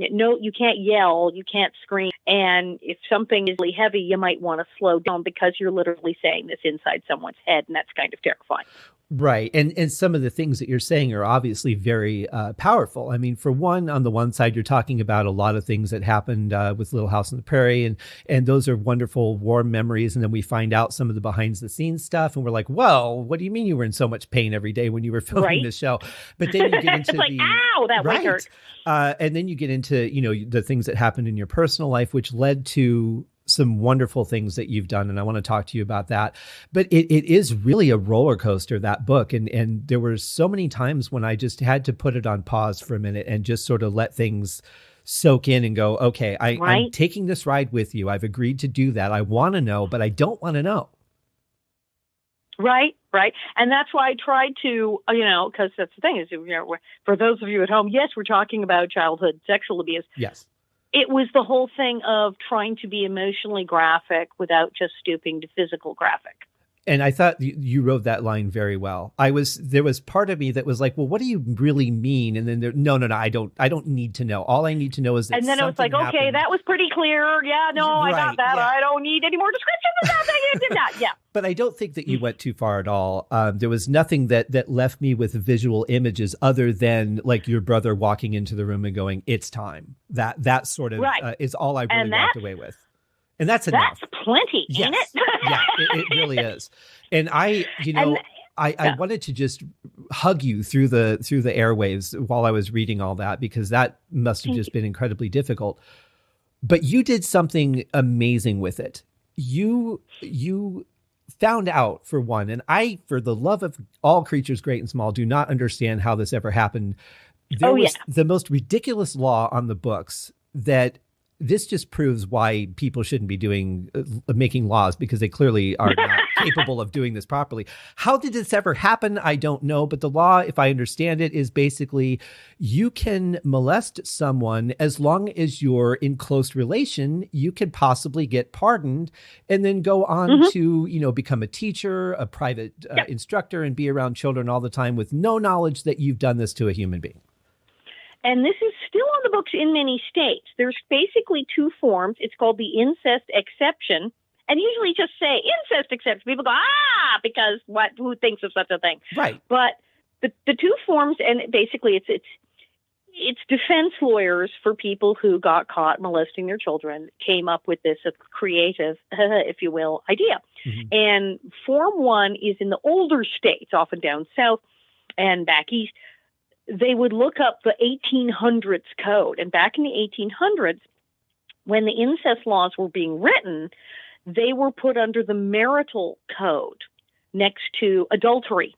can't yell, you can't scream. And if something is really heavy, you might want to slow down because you're literally saying this inside someone's head, and that's kind of terrifying. Right. And some of the things that you're saying are obviously very powerful. I mean, for one, on the one side, you're talking about a lot of things that happened with Little House on the Prairie, and those are wonderful, warm memories. And then we find out some of the behind the scenes stuff, and we're like, well, what do you mean you were in so much pain every day when you were filming the show? But then you get into it's like, ow, that right. hurt. And then you get into, the things that happened in your personal life, which led to some wonderful things that you've done. And I want to talk to you about that. But it is really a roller coaster, that book. And there were so many times when I just had to put it on pause for a minute and just sort of let things soak in and go, okay, I'm taking this ride with you. I've agreed to do that. I want to know, but I don't want to know. Right. And that's why I tried to, because that's the thing is, for those of you at home, yes, we're talking about childhood sexual abuse. Yes. It was the whole thing of trying to be emotionally graphic without just stooping to physical graphic. And I thought you wrote that line very well. There was part of me that was like, well, what do you really mean? And then no, I don't need to know. All I need to know is that. And then it was like, happened. Okay, that was pretty clear. Yeah, no, I got that. Yeah. I don't need any more description than that. You did that. Yeah. But I don't think that you went too far at all. There was nothing that left me with visual images other than like your brother walking into the room and going, "It's time." That sort of is all I really walked away with. And that's enough. That's plenty, ain't it? Yeah, it really is. And I wanted to just hug you through the airwaves while I was reading all that, because that must have just been incredibly difficult. But you did something amazing with it. You found out, for one, and I, for the love of all creatures great and small, do not understand how this ever happened. There was the most ridiculous law on the books that this just proves why people shouldn't be making laws, because they clearly are not capable of doing this properly. How did this ever happen? I don't know. But the law, if I understand it, is basically you can molest someone as long as you're in close relation. You could possibly get pardoned and then go on to, become a teacher, a private instructor, and be around children all the time with no knowledge that you've done this to a human being. And this is still on the books in many states. There's basically two forms. It's called the Incest Exception. And usually just say Incest Exception. People go, because who thinks of such a thing? Right. But the two forms, and basically it's defense lawyers for people who got caught molesting their children, came up with this creative, if you will, idea. Mm-hmm. And Form 1 is in the older states, often down south and back east. They would look up the 1800s code. And back in the 1800s, when the incest laws were being written, they were put under the marital code next to adultery.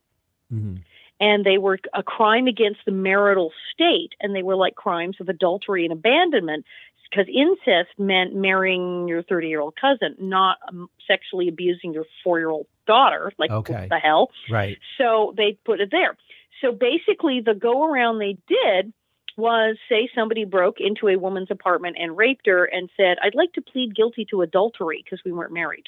Mm-hmm. And they were a crime against the marital state. And they were like crimes of adultery and abandonment, because incest meant marrying your 30-year-old cousin, not sexually abusing your 4-year-old daughter. Like, what the hell? Right. So they put it there. So basically, the go-around they did was, say somebody broke into a woman's apartment and raped her and said, I'd like to plead guilty to adultery because we weren't married.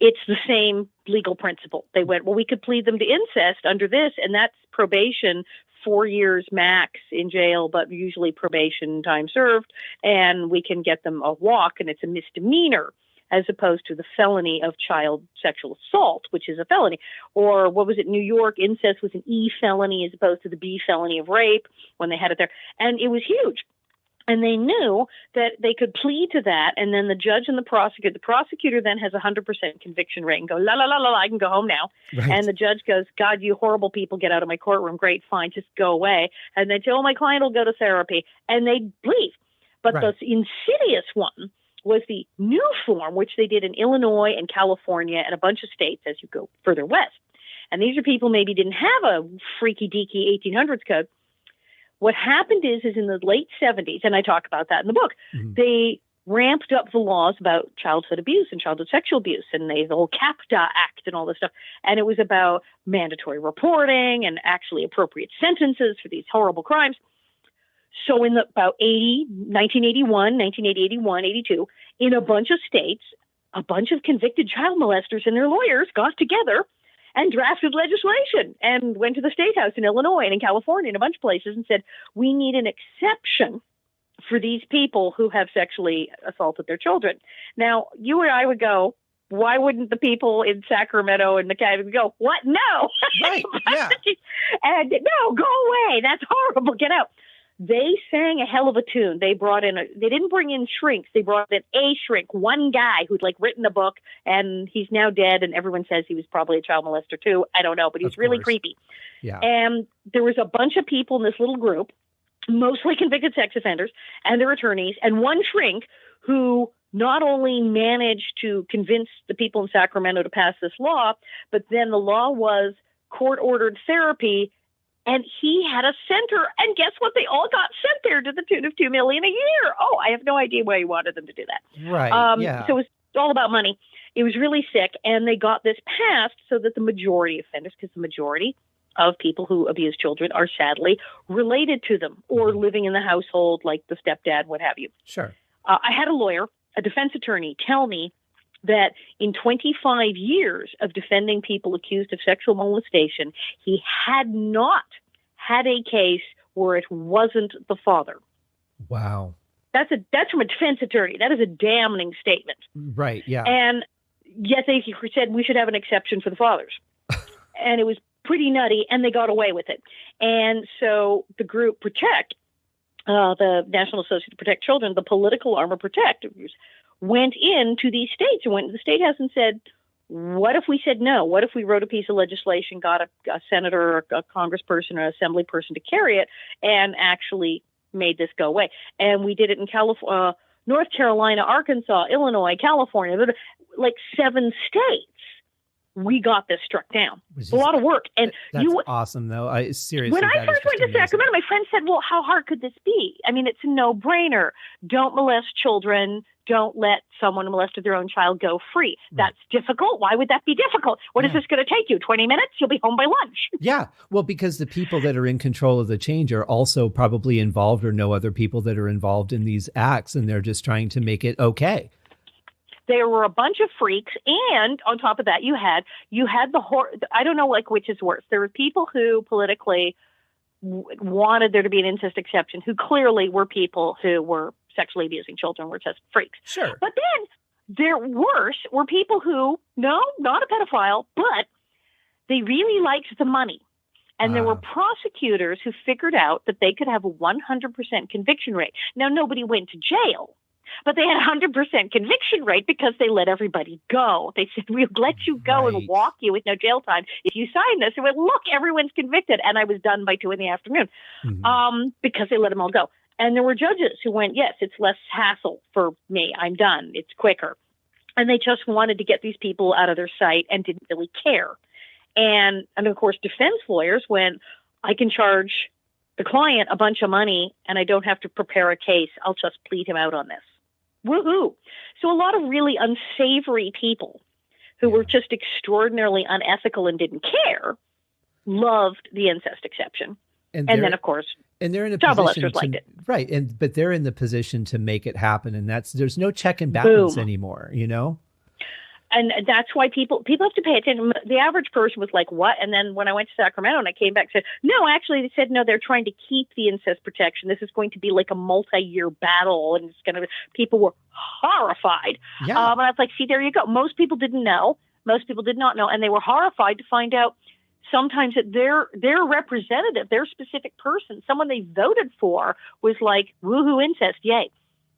It's the same legal principle. They went, well, we could plead them to incest under this, and that's probation, 4 years max in jail, but usually probation time served, and we can get them a walk, and it's a misdemeanor, as opposed to the felony of child sexual assault, which is a felony. Or what was it, New York, incest was an E felony as opposed to the B felony of rape when they had it there. And it was huge. And they knew that they could plead to that, and then the judge and the prosecutor then has a 100% conviction rate and go, la, la, la, la, I can go home now. Right. And the judge goes, God, you horrible people, get out of my courtroom. Great, fine, just go away. And they say, oh, my client will go to therapy. And they leave. But the insidious one was the new form, which they did in Illinois and California and a bunch of states as you go further west. And these are people maybe didn't have a freaky-deaky 1800s code. What happened is in the late 70s, and I talk about that in the book, they ramped up the laws about childhood abuse and childhood sexual abuse, and the whole CAPTA Act and all this stuff. And it was about mandatory reporting and actually appropriate sentences for these horrible crimes. So in about 1981, 82, in a bunch of states, a bunch of convicted child molesters and their lawyers got together and drafted legislation and went to the State House in Illinois and in California and a bunch of places and said, we need an exception for these people who have sexually assaulted their children. Now, you and I would go, why wouldn't the people in Sacramento and the county go, what? No. Right, yeah. And no, go away. That's horrible. Get out. They sang a hell of a tune. They didn't bring in shrinks. They brought in a shrink, one guy who'd written a book, and he's now dead, and everyone says he was probably a child molester too. I don't know, but he's really creepy. Yeah. And there was a bunch of people in this little group, mostly convicted sex offenders and their attorneys, and one shrink who not only managed to convince the people in Sacramento to pass this law, but then the law was court-ordered therapy. And he had a center, and guess what? They all got sent there to the tune of $2 million a year. Oh, I have no idea why he wanted them to do that. Right. Yeah. So it was all about money. It was really sick, and they got this passed so that the majority of offenders, because the majority of people who abuse children are sadly related to them or living in the household, like the stepdad, what have you. Sure. I had a lawyer, a defense attorney, tell me that in 25 years of defending people accused of sexual molestation, he had not had a case where it wasn't the father. Wow. That's from a defense attorney. That is a damning statement. Right, yeah. And yet they said we should have an exception for the fathers. And it was pretty nutty, and they got away with it. And so the group Protect, the National Association to Protect Children, the political arm of Protect, went into these states and went to the State House and said, what if we said no? What if we wrote a piece of legislation, got a senator or a congressperson or an assembly person to carry it, and actually made this go away? And we did it in North Carolina, Arkansas, Illinois, California, 7 states. We got this struck down. It's a lot of work. And that's awesome, though. Seriously, when I first went to Sacramento, my friend said, well, how hard could this be? I mean, it's a no-brainer. Don't molest children. Don't let someone molested their own child go free. Right. That's difficult. Why would that be difficult? What is this going to take you? 20 minutes? You'll be home by lunch. Yeah. Well, because the people that are in control of the change are also probably involved or know other people that are involved in these acts, and they're just trying to make it okay. There were a bunch of freaks, and on top of that, you had I don't know which is worse. There were people who politically wanted there to be an incest exception, who clearly were people who were sexually abusing children, were just freaks. Sure. But then there worse were people who, no, not a pedophile, but they really liked the money. And there were prosecutors who figured out that they could have a 100% conviction rate. Now, nobody went to jail, but they had a 100% conviction rate because they let everybody go. They said, we'll let you go and walk you with no jail time if you sign this. And went, look, everyone's convicted. And I was done by 2 p.m. Because they let them all go. And there were judges who went, yes, it's less hassle for me. I'm done. It's quicker. And they just wanted to get these people out of their sight and didn't really care. And of course, defense lawyers went, I can charge the client a bunch of money and I don't have to prepare a case. I'll just plead him out on this. Woohoo. So a lot of really unsavory people who were just extraordinarily unethical and didn't care loved the incest exception. And then, of course, and they're in a child position molesters liked it. Right. But they're in the position to make it happen. And there's no check and balance anymore, you know? And that's why people have to pay attention. The average person was like, what? And then when I went to Sacramento and I came back and said, no, actually, they said, no, they're trying to keep the incest protection. This is going to be like a multi-year battle. And people were horrified. Yeah. And I was like, see, there you go. Most people didn't know. Most people did not know. And they were horrified to find out sometimes that their representative, their specific person, someone they voted for, was like, woohoo, incest, yay.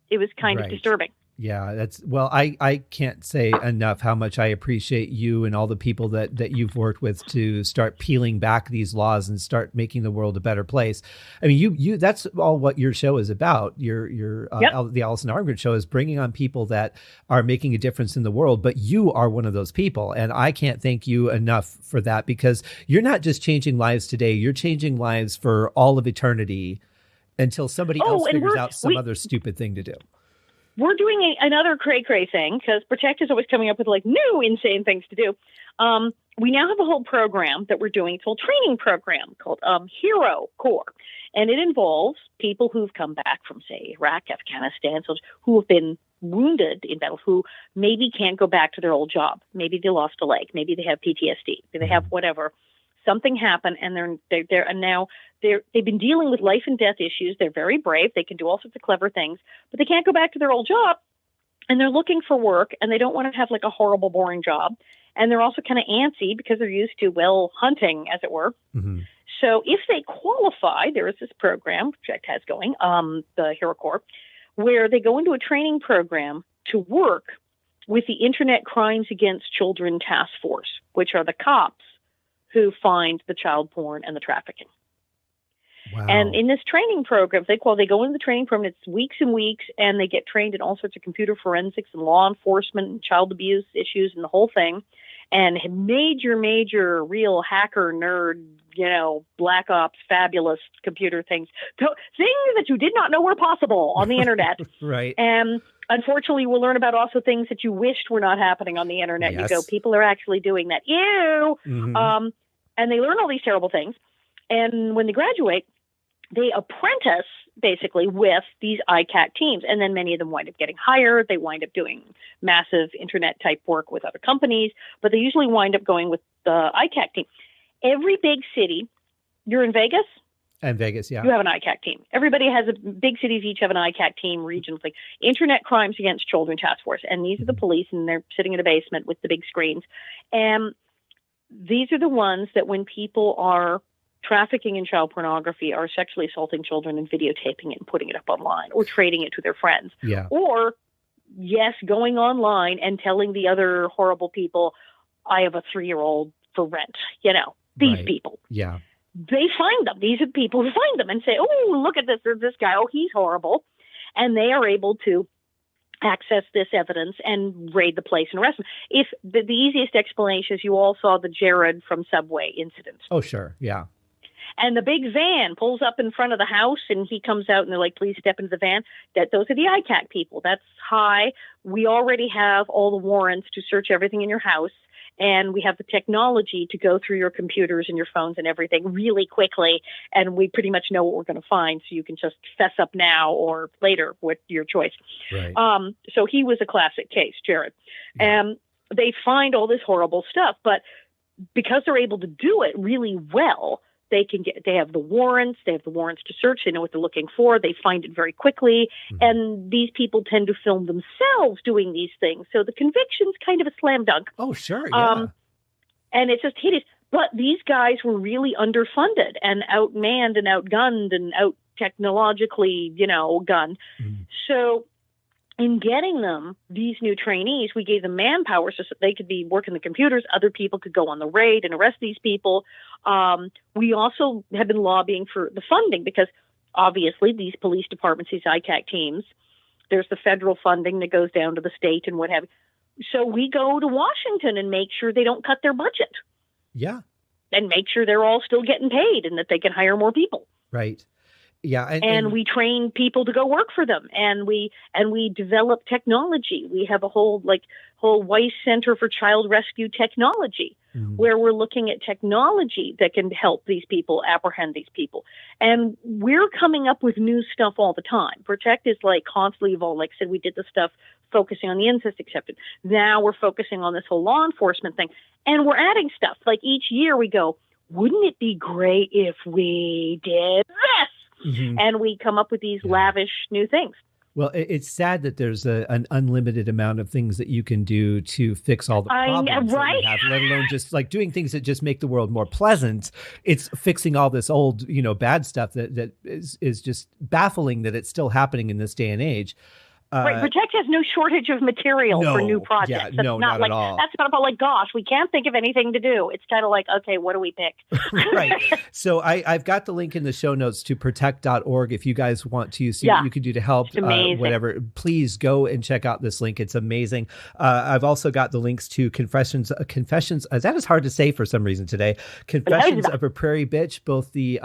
It was kind of disturbing. Yeah, I can't say enough how much I appreciate you and all the people that you've worked with to start peeling back these laws and start making the world a better place. I mean, you that's all what your show is about. The Alison Arngrim show is bringing on people that are making a difference in the world, but you are one of those people. And I can't thank you enough for that, because you're not just changing lives today, you're changing lives for all of eternity until somebody else figures out some other stupid thing to do. We're doing another cray-cray thing, because Protect is always coming up with new insane things to do. We now have a whole program that we're doing. It's a whole training program called Hero Corps. And it involves people who've come back from, say, Iraq, Afghanistan, who have been wounded in battle who maybe can't go back to their old job. Maybe they lost a leg. Maybe they have PTSD. Maybe they have whatever. Something happened, and they've been dealing with life and death issues. They're very brave. They can do all sorts of clever things, but they can't go back to their old job. And they're looking for work, and they don't want to have like a horrible, boring job. And they're also kind of antsy because they're used to, hunting, as it were. Mm-hmm. So if they qualify, there is this program Project has going, the Hero Corps, where they go into a training program to work with the Internet Crimes Against Children Task Force, which are the cops who find the child porn and the trafficking. Wow. And in this training program, they go into the training program, it's weeks and weeks, and they get trained in all sorts of computer forensics and law enforcement and child abuse issues and the whole thing. And major, real hacker nerd, black ops, fabulous computer things that you did not know were possible on the internet. Right. And unfortunately, we'll learn about also things that you wished were not happening on the internet. Yes. You go, people are actually doing that. Ew. Mm-hmm. And they learn all these terrible things. And when they graduate, they apprentice basically with these ICAC teams. And then many of them wind up getting hired. They wind up doing massive internet type work with other companies, but they usually wind up going with the ICAC team. Every big city, you're in Vegas? And Vegas, yeah. You have an ICAC team. Everybody has big cities each have an ICAC team, regions like Internet Crimes Against Children Task Force. And these are the police, and they're sitting in a basement with the big screens. And these are the ones that when people are trafficking in child pornography, are sexually assaulting children and videotaping it and putting it up online or trading it to their friends. Yeah. Or, yes, going online and telling the other horrible people, I have a 3-year-old for rent. These people. Yeah. They find them. These are people who find them and say, oh, look at this. There's this guy. Oh, he's horrible. And they are able to access this evidence and raid the place and arrest him. If the easiest explanation is you all saw the Jared from Subway incident. Oh, sure. Yeah. And the big van pulls up in front of the house, and he comes out, and they're like, please step into the van. Those are the ICAC people. That's hi. We already have all the warrants to search everything in your house, and we have the technology to go through your computers and your phones and everything really quickly, and we pretty much know what we're going to find, so you can just fess up now or later with your choice. Right. So he was a classic case, Jared. Yeah. And they find all this horrible stuff, but because they're able to do it really well, they have the warrants to search. They know what they're looking for. They find it very quickly. Mm-hmm. And these people tend to film themselves doing these things. So the conviction's kind of a slam dunk. Oh, sure. Yeah. And it's just hideous. But these guys were really underfunded and outmanned and outgunned and out technologically, gunned. Mm-hmm. So in getting them, these new trainees, we gave them manpower so they could be working the computers. Other people could go on the raid and arrest these people. We also have been lobbying for the funding because obviously these police departments, these ICAC teams, there's the federal funding that goes down to the state and what have you. So we go to Washington and make sure they don't cut their budget. Yeah. And make sure they're all still getting paid and that they can hire more people. Right. Yeah, and we train people to go work for them, and we develop technology. We have a whole Weiss Center for Child Rescue Technology, where we're looking at technology that can help these people apprehend these people. And we're coming up with new stuff all the time. Protect is constantly evolving. Like I said, we did the stuff focusing on the Incest Exception. Now we're focusing on this whole law enforcement thing, and we're adding stuff. Like each year we go, wouldn't it be great if we did this? Mm-hmm. And we come up with these lavish new things. Well, it's sad that there's an unlimited amount of things that you can do to fix all the problems that we have, let alone just doing things that just make the world more pleasant. It's fixing all this old, bad stuff that is just baffling that it's still happening in this day and age. Right. Protect has no shortage of material for new projects. Yeah, not at all. That's about gosh, we can't think of anything to do. It's kind of okay, what do we pick? Right. So I've got the link in the show notes to protect.org. If you guys want to see what you can do to help, whatever, please go and check out this link. It's amazing. I've also got the links to Confessions. That is hard to say for some reason today. Confessions of a Prairie Bitch, both the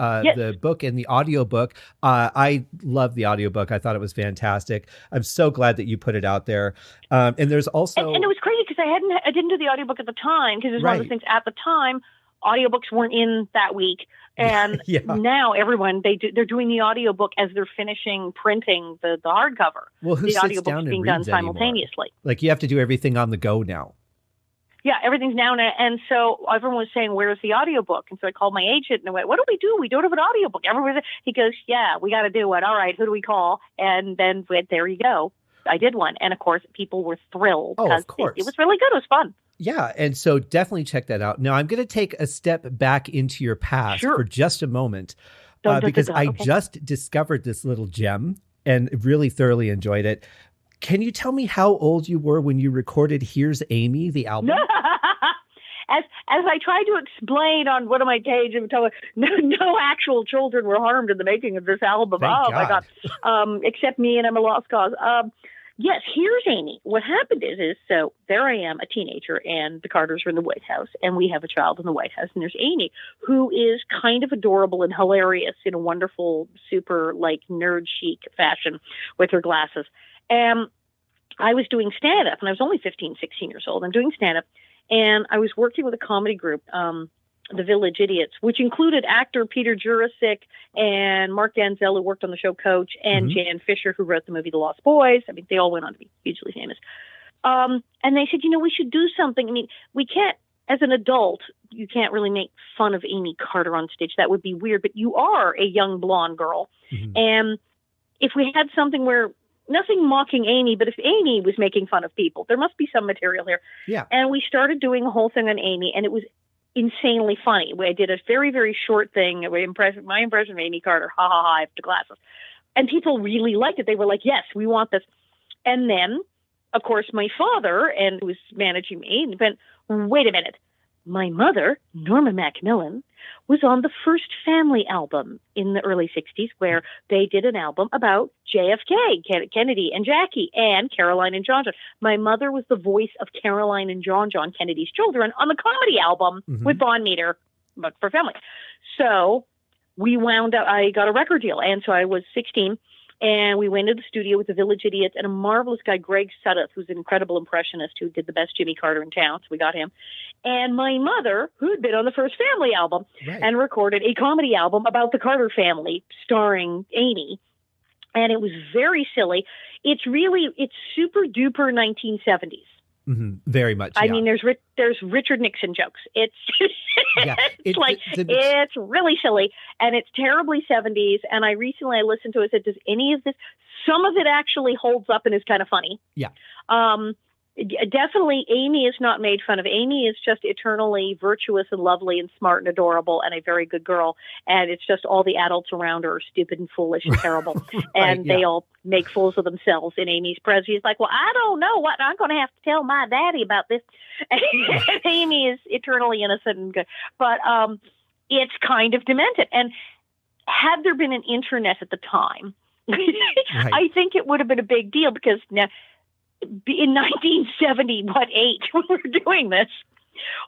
book and the audiobook. I love the audiobook. I thought it was fantastic. I'm so glad that you put it out there. And there's also... And it was crazy because I didn't do the audiobook at the time because it was one of those things at the time. audiobooks weren't in that week. And now everyone, they're doing the audiobook as they're finishing printing the hardcover. Well, who the sits audiobook's down and being reads done simultaneously. Anymore? Like you have to do everything on the go now. Yeah, everything's now. And so everyone was saying, where's the audiobook? And so I called my agent and I went, what do we do? We don't have an audiobook. He goes, yeah, we got to do it. All right, who do we call? And then there you go. I did one. And of course, people were thrilled. Oh, of course. It was really good. It was fun. Yeah. And so definitely check that out. Now I'm going to take a step back into your past for just a moment because I just discovered this little gem and really thoroughly enjoyed it. Can you tell me how old you were when you recorded Here's Amy, the album? As I tried to explain on one of my pages, no actual children were harmed in the making of this album. Thank my God. Except me, and I'm a lost cause. Yes, Here's Amy. What happened is so there I am, a teenager, and the Carters are in the White House, and we have a child in the White House, and there's Amy, who is kind of adorable and hilarious in a wonderful, super, like, nerd chic fashion with her glasses. And I was doing stand-up, and I was only 15, 16 years old. I'm doing stand-up, and I was working with a comedy group, the Village Idiots, which included actor Peter Jurasik and Mark Danzel, who worked on the show Coach, and Jan Fisher, who wrote the movie The Lost Boys. I mean, they all went on to be hugely famous. And they said, we should do something. I mean, we can't, as an adult, you can't really make fun of Amy Carter on stage. That would be weird, but you are a young blonde girl. And if we had something where nothing mocking Amy, but if Amy was making fun of people, there must be some material here. Yeah. And we started doing a whole thing on Amy, and it was insanely funny. I did a very, very short thing. My impression of Amy Carter. Ha ha ha! I have the glasses, and people really liked it. They were like, "Yes, we want this." And then, of course, my father, and who was managing me, went, "Wait a minute." My mother, Norma Macmillan, was on the first Family album in the early 60s, where they did an album about JFK, Kennedy and Jackie, and Caroline and John John. My mother was the voice of Caroline and John John, Kennedy's children, on the comedy album with Bond Meter, but for Family. So we wound up, I got a record deal. And so I was 16. And we went to the studio with the Village Idiots and a marvelous guy, Greg Sudduth, who's an incredible impressionist who did the best Jimmy Carter in town. So we got him. And my mother, who'd been on the first Family album and recorded a comedy album about the Carter family starring Amy. And it was very silly. It's super duper 1970s. Very much. I mean, there's Richard Nixon jokes. It's it's really silly, and it's terribly 70s. And I listened to it and said, does any of this? Some of it actually holds up and is kind of funny. Yeah. Definitely, Amy is not made fun of. Amy is just eternally virtuous and lovely and smart and adorable and a very good girl. And it's just all the adults around her are stupid and foolish and terrible. And they all make fools of themselves in Amy's presence. She's like, well, I don't know what I'm going to have to tell my daddy about this. And Amy is eternally innocent and good. But it's kind of demented. And had there been an internet at the time, I think it would have been a big deal because now, in 1978, when we were doing this,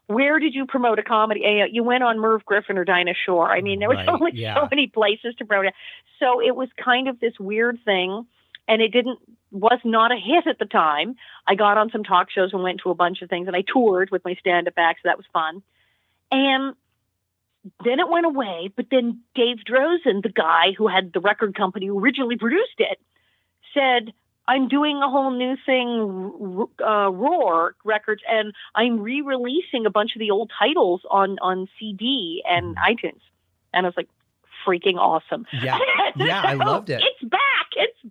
where did you promote a comedy? You went on Merv Griffin or Dinah Shore. I mean, there was only so many places to promote it. So it was kind of this weird thing, and was not a hit at the time. I got on some talk shows and went to a bunch of things, and I toured with my stand-up act, so that was fun. And then it went away, but then Dave Drozen, the guy who had the record company who originally produced it, said, I'm doing a whole new thing, Roar Records, and I'm re-releasing a bunch of the old titles on CD and iTunes. And I was like, freaking awesome. Yeah, I loved it. It's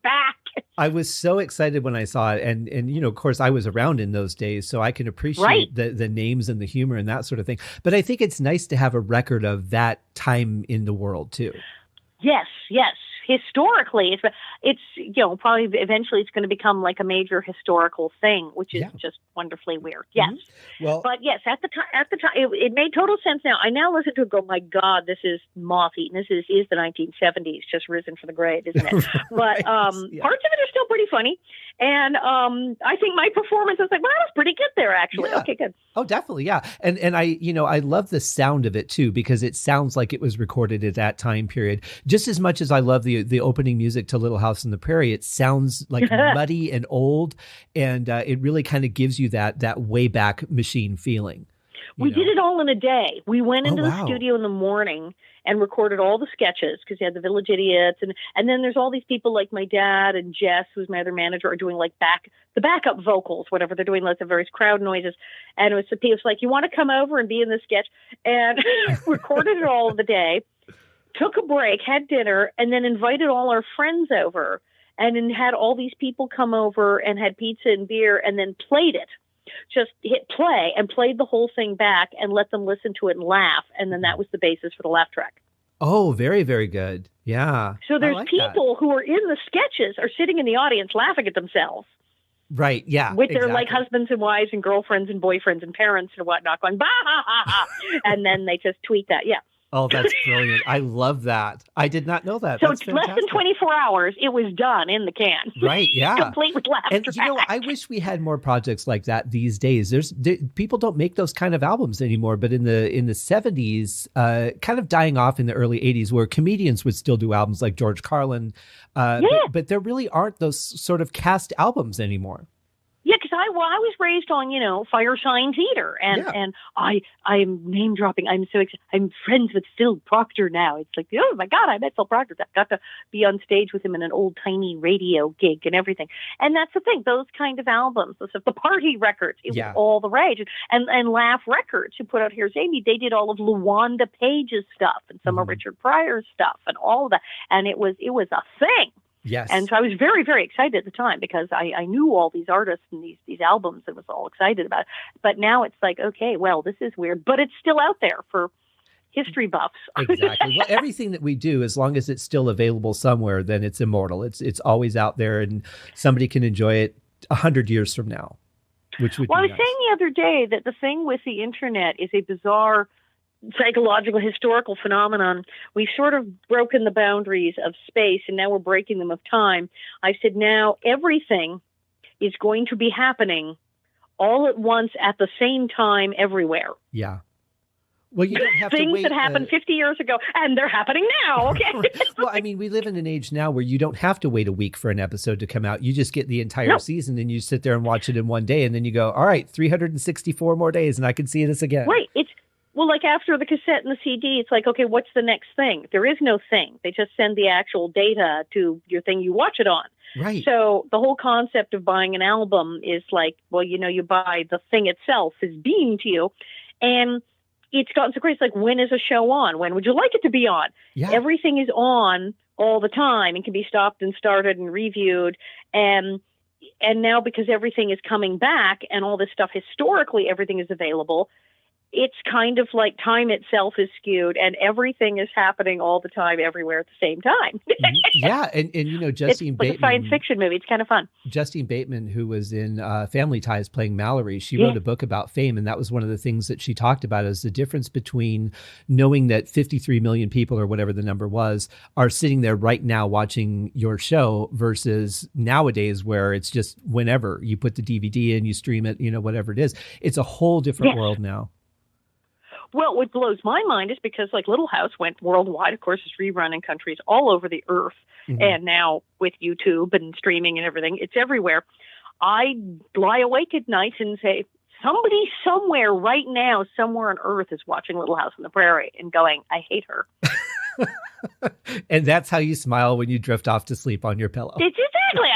back. I was so excited when I saw it. And of course, I was around in those days, so I can appreciate the names and the humor and that sort of thing. But I think it's nice to have a record of that time in the world, too. Yes. Historically, it's probably eventually it's going to become like a major historical thing, which is just wonderfully weird. Yes, well, but yes, at the time, it made total sense. Now I listen to it, and go, my God, this is moth-eaten. This is the 1970s, just risen from the grave, isn't it? But parts of it are still pretty funny, and I think my performance was like, well, that was pretty good there, actually. Yeah. Okay, good. Oh, definitely, yeah, and I love the sound of it too because it sounds like it was recorded at that time period. Just as much as I love the opening music to Little House on the Prairie, it sounds like muddy and old, and it really kind of gives you that way back machine feeling. We did it all in a day. We went into the wow. studio in the morning and recorded all the sketches because you had the Village Idiots. And then there's all these people like my dad and Jess, who's my other manager, are doing like the backup vocals, whatever they're doing, like the various crowd noises. And it was like, you want to come over and be in the sketch? And recorded it all of the day, took a break, had dinner, and then invited all our friends over and then had all these people come over and had pizza and beer and then played it. Just hit play and played the whole thing back and let them listen to it and laugh. And then that was the basis for the laugh track. Oh, very, very good. Yeah. So there's people who are in the sketches are sitting in the audience laughing at themselves. Right. Yeah. With their like husbands and wives and girlfriends and boyfriends and parents and whatnot going, bah, ha, ha, ha. And then they just tweet that. Yeah. Oh, that's brilliant. I love that. I did not know that. So that's it's less than 24 hours. It was done in the can. Right. Yeah. Complete with laughter. And I wish we had more projects like that these days. People don't make those kind of albums anymore, but in the 70s, kind of dying off in the early 80s, where comedians would still do albums like George Carlin. But there really aren't those sort of cast albums anymore. Yeah, because I was raised on, Fire Sign Theater, and I'm name dropping. I'm so excited. I'm friends with Phil Proctor now. It's like, oh my God, I met Phil Proctor. I got to be on stage with him in an old tiny radio gig and everything. And that's the thing. Those kind of albums, the party records, it was all the rage. And Laugh Records, who put out Here's Amy, they did all of LaWanda Page's stuff and some of Richard Pryor's stuff and all of that. And it was a thing. Yes. And so I was very, very excited at the time because I knew all these artists and these albums and was all excited about it. But now it's like, okay, well, this is weird, but it's still out there for history buffs. Exactly. Well, everything that we do, as long as it's still available somewhere, then it's immortal. It's always out there and somebody can enjoy it 100 years from now, which would be I was nice. saying the other day that the thing with the internet is a bizarre psychological historical phenomenon. We've sort of broken the boundaries of space and now we're breaking them of time. I said now everything is going to be happening all at once at the same time everywhere. Yeah. Well, you don't have to wait. Things that happened 50 years ago, and they're happening now. Okay. Well, I mean, we live in an age now where you don't have to wait a week for an episode to come out. You just get the entire season and you sit there and watch it in one day. And then you go, all right, 364 more days and I can see this again. Right. Well, like after the cassette and the CD, it's like, okay, what's the next thing? There is no thing. They just send the actual data to your thing you watch it on. Right. So the whole concept of buying an album is like, well, you buy the thing itself is being to you. And it's gotten so crazy. It's like, when is a show on? When would you like it to be on? Yeah. Everything is on all the time and can be stopped and started and reviewed. And now because everything is coming back and all this stuff, historically, everything is available. It's kind of like time itself is skewed and everything is happening all the time, everywhere at the same time. Yeah. And Justine Bateman. It's like a science fiction movie. It's kind of fun. Justine Bateman, who was in Family Ties playing Mallory, she wrote a book about fame. And that was one of the things that she talked about is the difference between knowing that 53 million people or whatever the number was are sitting there right now watching your show versus nowadays where it's just whenever you put the DVD in, you stream it, whatever it is. It's a whole different world now. Well, what blows my mind is because like Little House went worldwide. Of course, it's rerun in countries all over the earth. Mm-hmm. And now with YouTube and streaming and everything, it's everywhere. I lie awake at night and say, somebody somewhere right now, somewhere on earth is watching Little House on the Prairie and going, I hate her. And that's how you smile when you drift off to sleep on your pillow. It's exactly.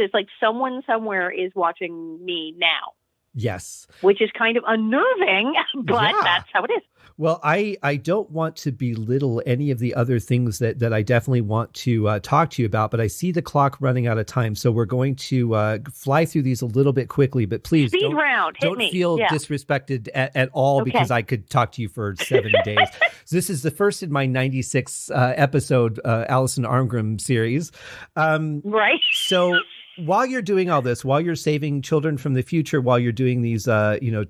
It's like someone somewhere is watching me now. Yes. Which is kind of unnerving, but that's how it is. Well, I don't want to belittle any of the other things that I definitely want to talk to you about, but I see the clock running out of time. So we're going to fly through these a little bit quickly, but please don't feel disrespected at all because I could talk to you for 7 days. So this is the first in my 96 episode Alison Arngrim series. Right. So while you're doing all this, while you're saving children from the future, while you're doing these,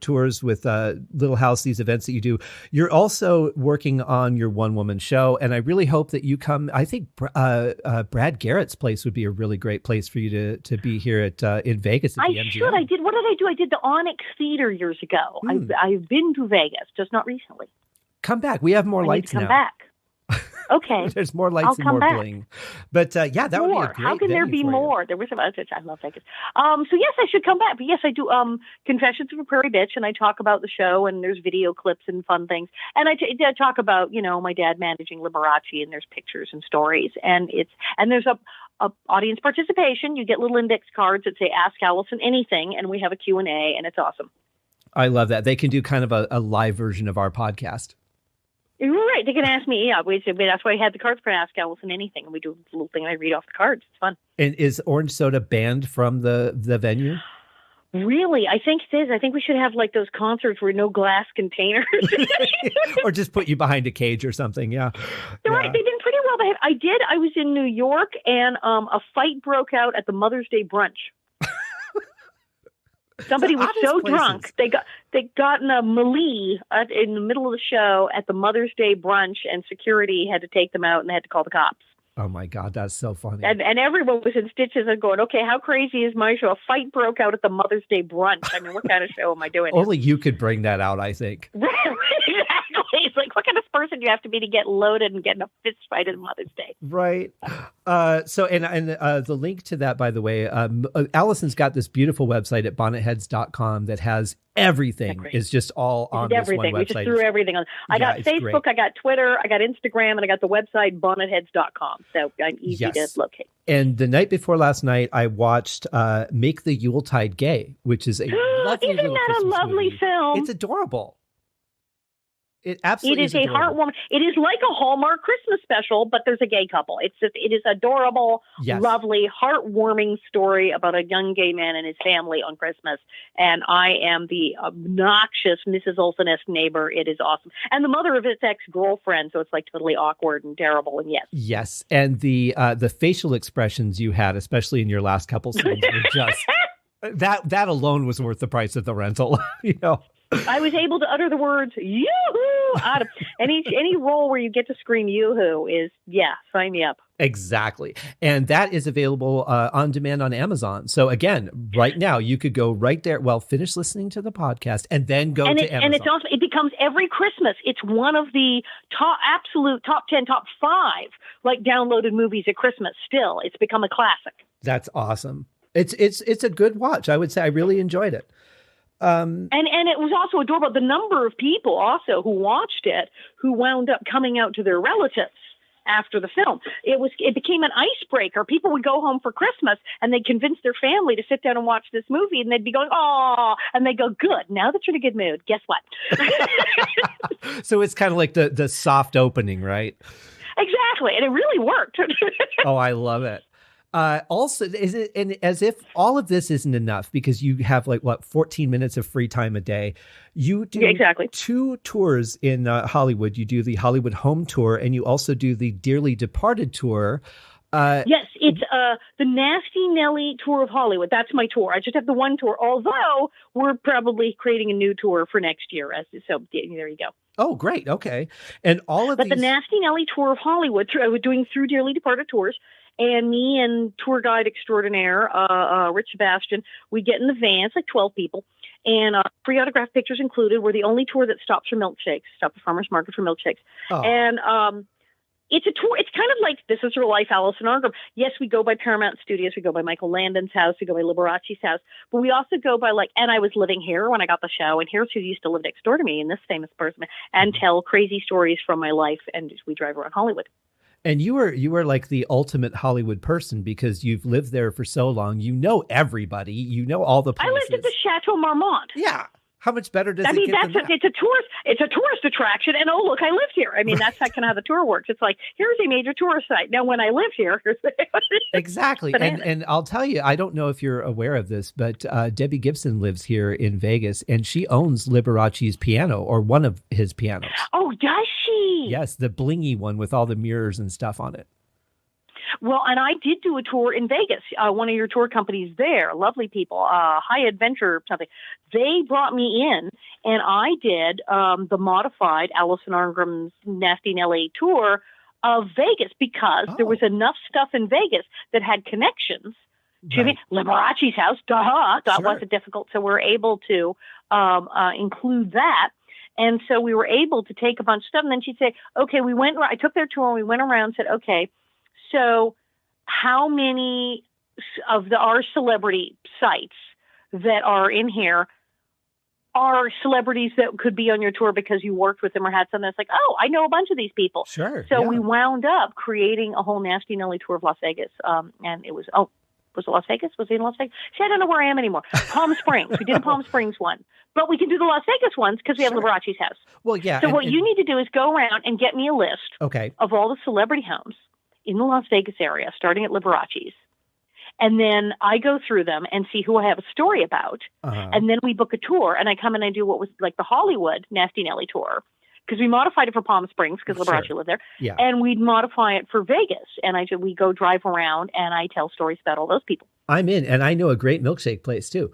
tours with Little House, these events that you do, you're also working on your one-woman show. And I really hope that you come. I think Brad Garrett's place would be a really great place for you to be here in Vegas at the MGM. What did I do? I did the Onyx Theater years ago. I've been to Vegas, just not recently. Come back. We have more lights now. Come back. Okay. There's more lights I'll and come more back. bling. But that would be a great How can there venue be for you. more? There was some others. I love Vegas. So yes, I should come back. But yes, I do Confessions of a Prairie Bitch, and I talk about the show, and there's video clips and fun things. And I talk about, my dad managing Liberace, and there's pictures and stories, and there's a audience participation. You get little index cards that say "Ask Alison Anything," and we have a Q&A, and it's awesome. I love that. They can do kind of a live version of our podcast. Right. They can ask me. Yeah, that's why I had the cards for Ask Alison Anything. And we do a little thing and I read off the cards. It's fun. And is orange soda banned from the venue? Really? I think it is. I think we should have like those concerts where no glass containers. Or just put you behind a cage or something. Yeah. Right. They've been pretty well behaved. I was in New York and a fight broke out at the Mother's Day brunch. Somebody was so drunk they got in a melee in the middle of the show at the Mother's Day brunch, and security had to take them out and they had to call the cops. Oh my God, that's so funny. And everyone was in stitches and going, okay, how crazy is my show? A fight broke out at the Mother's Day brunch. I mean, what kind of show am I doing? Only you could bring that out, I think. Exactly. It's like, what kind of person do you have to be to get loaded and get in a fist fight at Mother's Day? Right. So the link to that, by the way, Alison's got this beautiful website at bonnetheads.com that has everything. Is just all on this one website. We just threw everything on. I got Facebook, great. I got Twitter, I got Instagram, and I got the website bonnetheads.com. So I'm easy to locate. And the night before last night, I watched Make the Yuletide Gay, which is a lovely Isn't that Christmas a lovely movie. film? It's adorable. It absolutely is a heartwarming. It is like a Hallmark Christmas special, but there's a gay couple. It is adorable, lovely, heartwarming story about a young gay man and his family on Christmas. And I am the obnoxious Mrs. Olsen-esque neighbor. It is awesome. And the mother of his ex-girlfriend, so it's like totally awkward and terrible. And yes. And the facial expressions you had, especially in your last couple scenes, were just that alone was worth the price of the rental. I was able to utter the words "yoo-hoo" out of any role where you get to scream "yoo-hoo" is sign me up. Exactly, and that is available on demand on Amazon. So again, right now you could go right there. Well, finish listening to the podcast and then go to Amazon. And it's also, it becomes every Christmas. It's one of the absolute top 10, top 5 like downloaded movies at Christmas. Still, it's become a classic. That's awesome. It's a good watch. I would say I really enjoyed it. And it was also adorable. The number of people also who watched it, who wound up coming out to their relatives after the film. It became an icebreaker. People would go home for Christmas and they'd convince their family to sit down and watch this movie, and they'd be going, "Oh," and they go, "Good. Now that you're in a good mood, guess what?" So it's kind of like the soft opening, right? Exactly, and it really worked. Oh, I love it. Also, is it, and as if all of this isn't enough, because you have 14 minutes of free time a day. You do 2 tours in Hollywood. You do the Hollywood Home Tour, and you also do the Dearly Departed Tour. Yes, it's the Nasty Nellie Tour of Hollywood. That's my tour. I just have the one tour, although we're probably creating a new tour for next year. So there you go. Oh, great. Okay. And the Nasty Nellie Tour of Hollywood, we're doing through Dearly Departed Tours. And me and tour guide extraordinaire, Rich Sebastian, we get in the van. It's like 12 people. And free autograph pictures included. We're the only tour that stops for milkshakes, stop at Farmer's Market for milkshakes. Oh. And it's a tour. It's kind of like This Is Real Life, Alison Arngrim. Yes, we go by Paramount Studios. We go by Michael Landon's house. We go by Liberace's house. But we also go by and I was living here when I got the show. And here's who used to live next door to me, and this famous person, and tell crazy stories from my life. And we drive around Hollywood. And you were like the ultimate Hollywood person, because you've lived there for so long. You know everybody. You know all the places. I lived at the Chateau Marmont. Yeah. How much better does it get than that? It's a tourist attraction, and look, I lived here. I mean, that's kind of how the tour works. It's like, here's a major tourist site. Now, when I lived here, exactly. And I'll tell you, I don't know if you're aware of this, but Debbie Gibson lives here in Vegas, and she owns Liberace's piano, or one of his pianos. Oh, does she? Yes, the blingy one with all the mirrors and stuff on it. Well, and I did do a tour in Vegas. One of your tour companies there, lovely people, High Adventure something. They brought me in, and I did the modified Alison Arngrim's Nasty Nellie tour of Vegas, because there was enough stuff in Vegas that had connections to me. Liberace's house, that wasn't difficult, so we're able to include that. And so we were able to take a bunch of stuff. And then she'd say, okay, I took their tour and we went around and said, okay, so how many of our celebrity sites that are in here are celebrities that could be on your tour because you worked with them or had something that's like, oh, I know a bunch of these people. Sure. So we wound up creating a whole Nasty Nellie tour of Las Vegas. And it was, was it Las Vegas? Was it in Las Vegas? See, I don't know where I am anymore. Palm Springs. We did a Palm Springs one. But we can do the Las Vegas ones because we have Liberace's house. Well, yeah. So what you need to do is go around and get me a list of all the celebrity homes in the Las Vegas area, starting at Liberace's. And then I go through them and see who I have a story about. And then we book a tour, and I come and I do what was like the Hollywood Nasty Nellie tour, because we modified it for Palm Springs because Liberace lived there. Yeah. And we'd modify it for Vegas. And we go drive around and I tell stories about all those people. I'm in, and I know a great milkshake place too.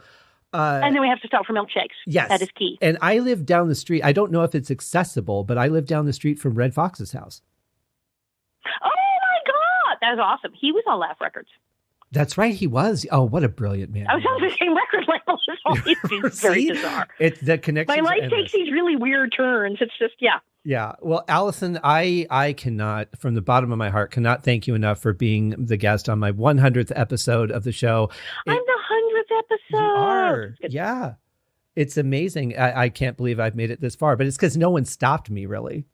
And then we have to stop for milkshakes. Yes. That is key. And I live down the street. I don't know if it's accessible, but I live down the street from Red Fox's house. Oh my God. That was awesome. He was on Laugh Records. That's right. He was. Oh, what a brilliant man. I was on the same record label. It's very bizarre. It's the connection. My life takes these really weird turns. It's just, Yeah. Well, Alison, I cannot, from the bottom of my heart, cannot thank you enough for being the guest on my 100th episode of the show. I'm the 100th episode. You are. Yeah. It's amazing. I can't believe I've made it this far, but it's because no one stopped me, really.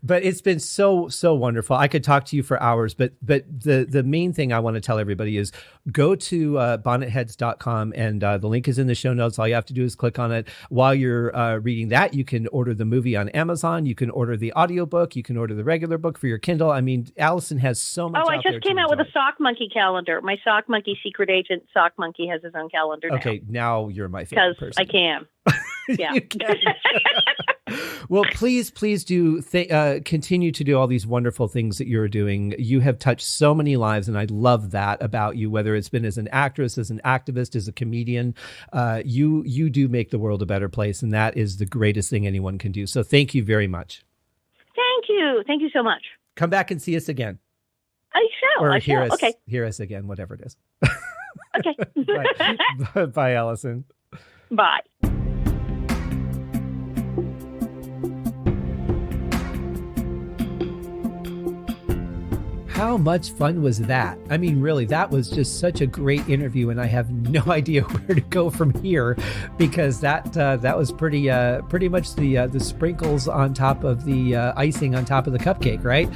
But it's been so wonderful. I could talk to you for hours, but the main thing I want to tell everybody is go to bonnetheads.com, and the link is in the show notes. All you have to do is click on it. While you're reading that, you can order the movie on Amazon. You can order the audiobook. You can order the regular book for your Kindle. I mean, Alison has so much. I just came out with a Sock Monkey calendar. My Sock Monkey secret agent, Sock Monkey, has his own calendar now. Okay, now you're my favorite person. Because I can. Yeah. Well, please do continue to do all these wonderful things that you're doing. You have touched so many lives, and I love that about you, whether it's been as an actress, as an activist, as a comedian. You do make the world a better place, and that is the greatest thing anyone can do. So thank you very much. Thank you. Thank you so much. Come back and see us again. I shall. Okay. Hear us again, whatever it is. Okay. Bye, Alison. Bye. How much fun was that? I mean, really, that was just such a great interview, and I have no idea where to go from here, because that was pretty much the sprinkles on top of the icing on top of the cupcake, right?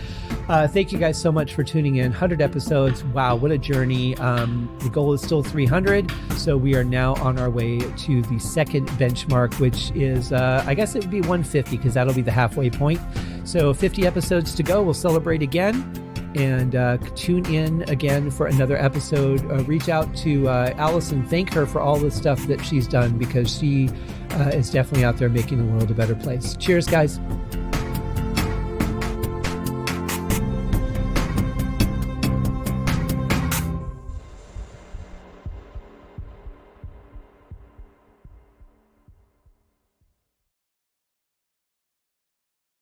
Thank you guys so much for tuning in. 100 episodes. Wow, what a journey. The goal is still 300, so we are now on our way to the second benchmark, which is, I guess it would be 150, because that'll be the halfway point. So 50 episodes to go. We'll celebrate again. And tune in again for another episode. Reach out to Alison. Thank her for all the stuff that she's done, because she is definitely out there making the world a better place. Cheers, guys.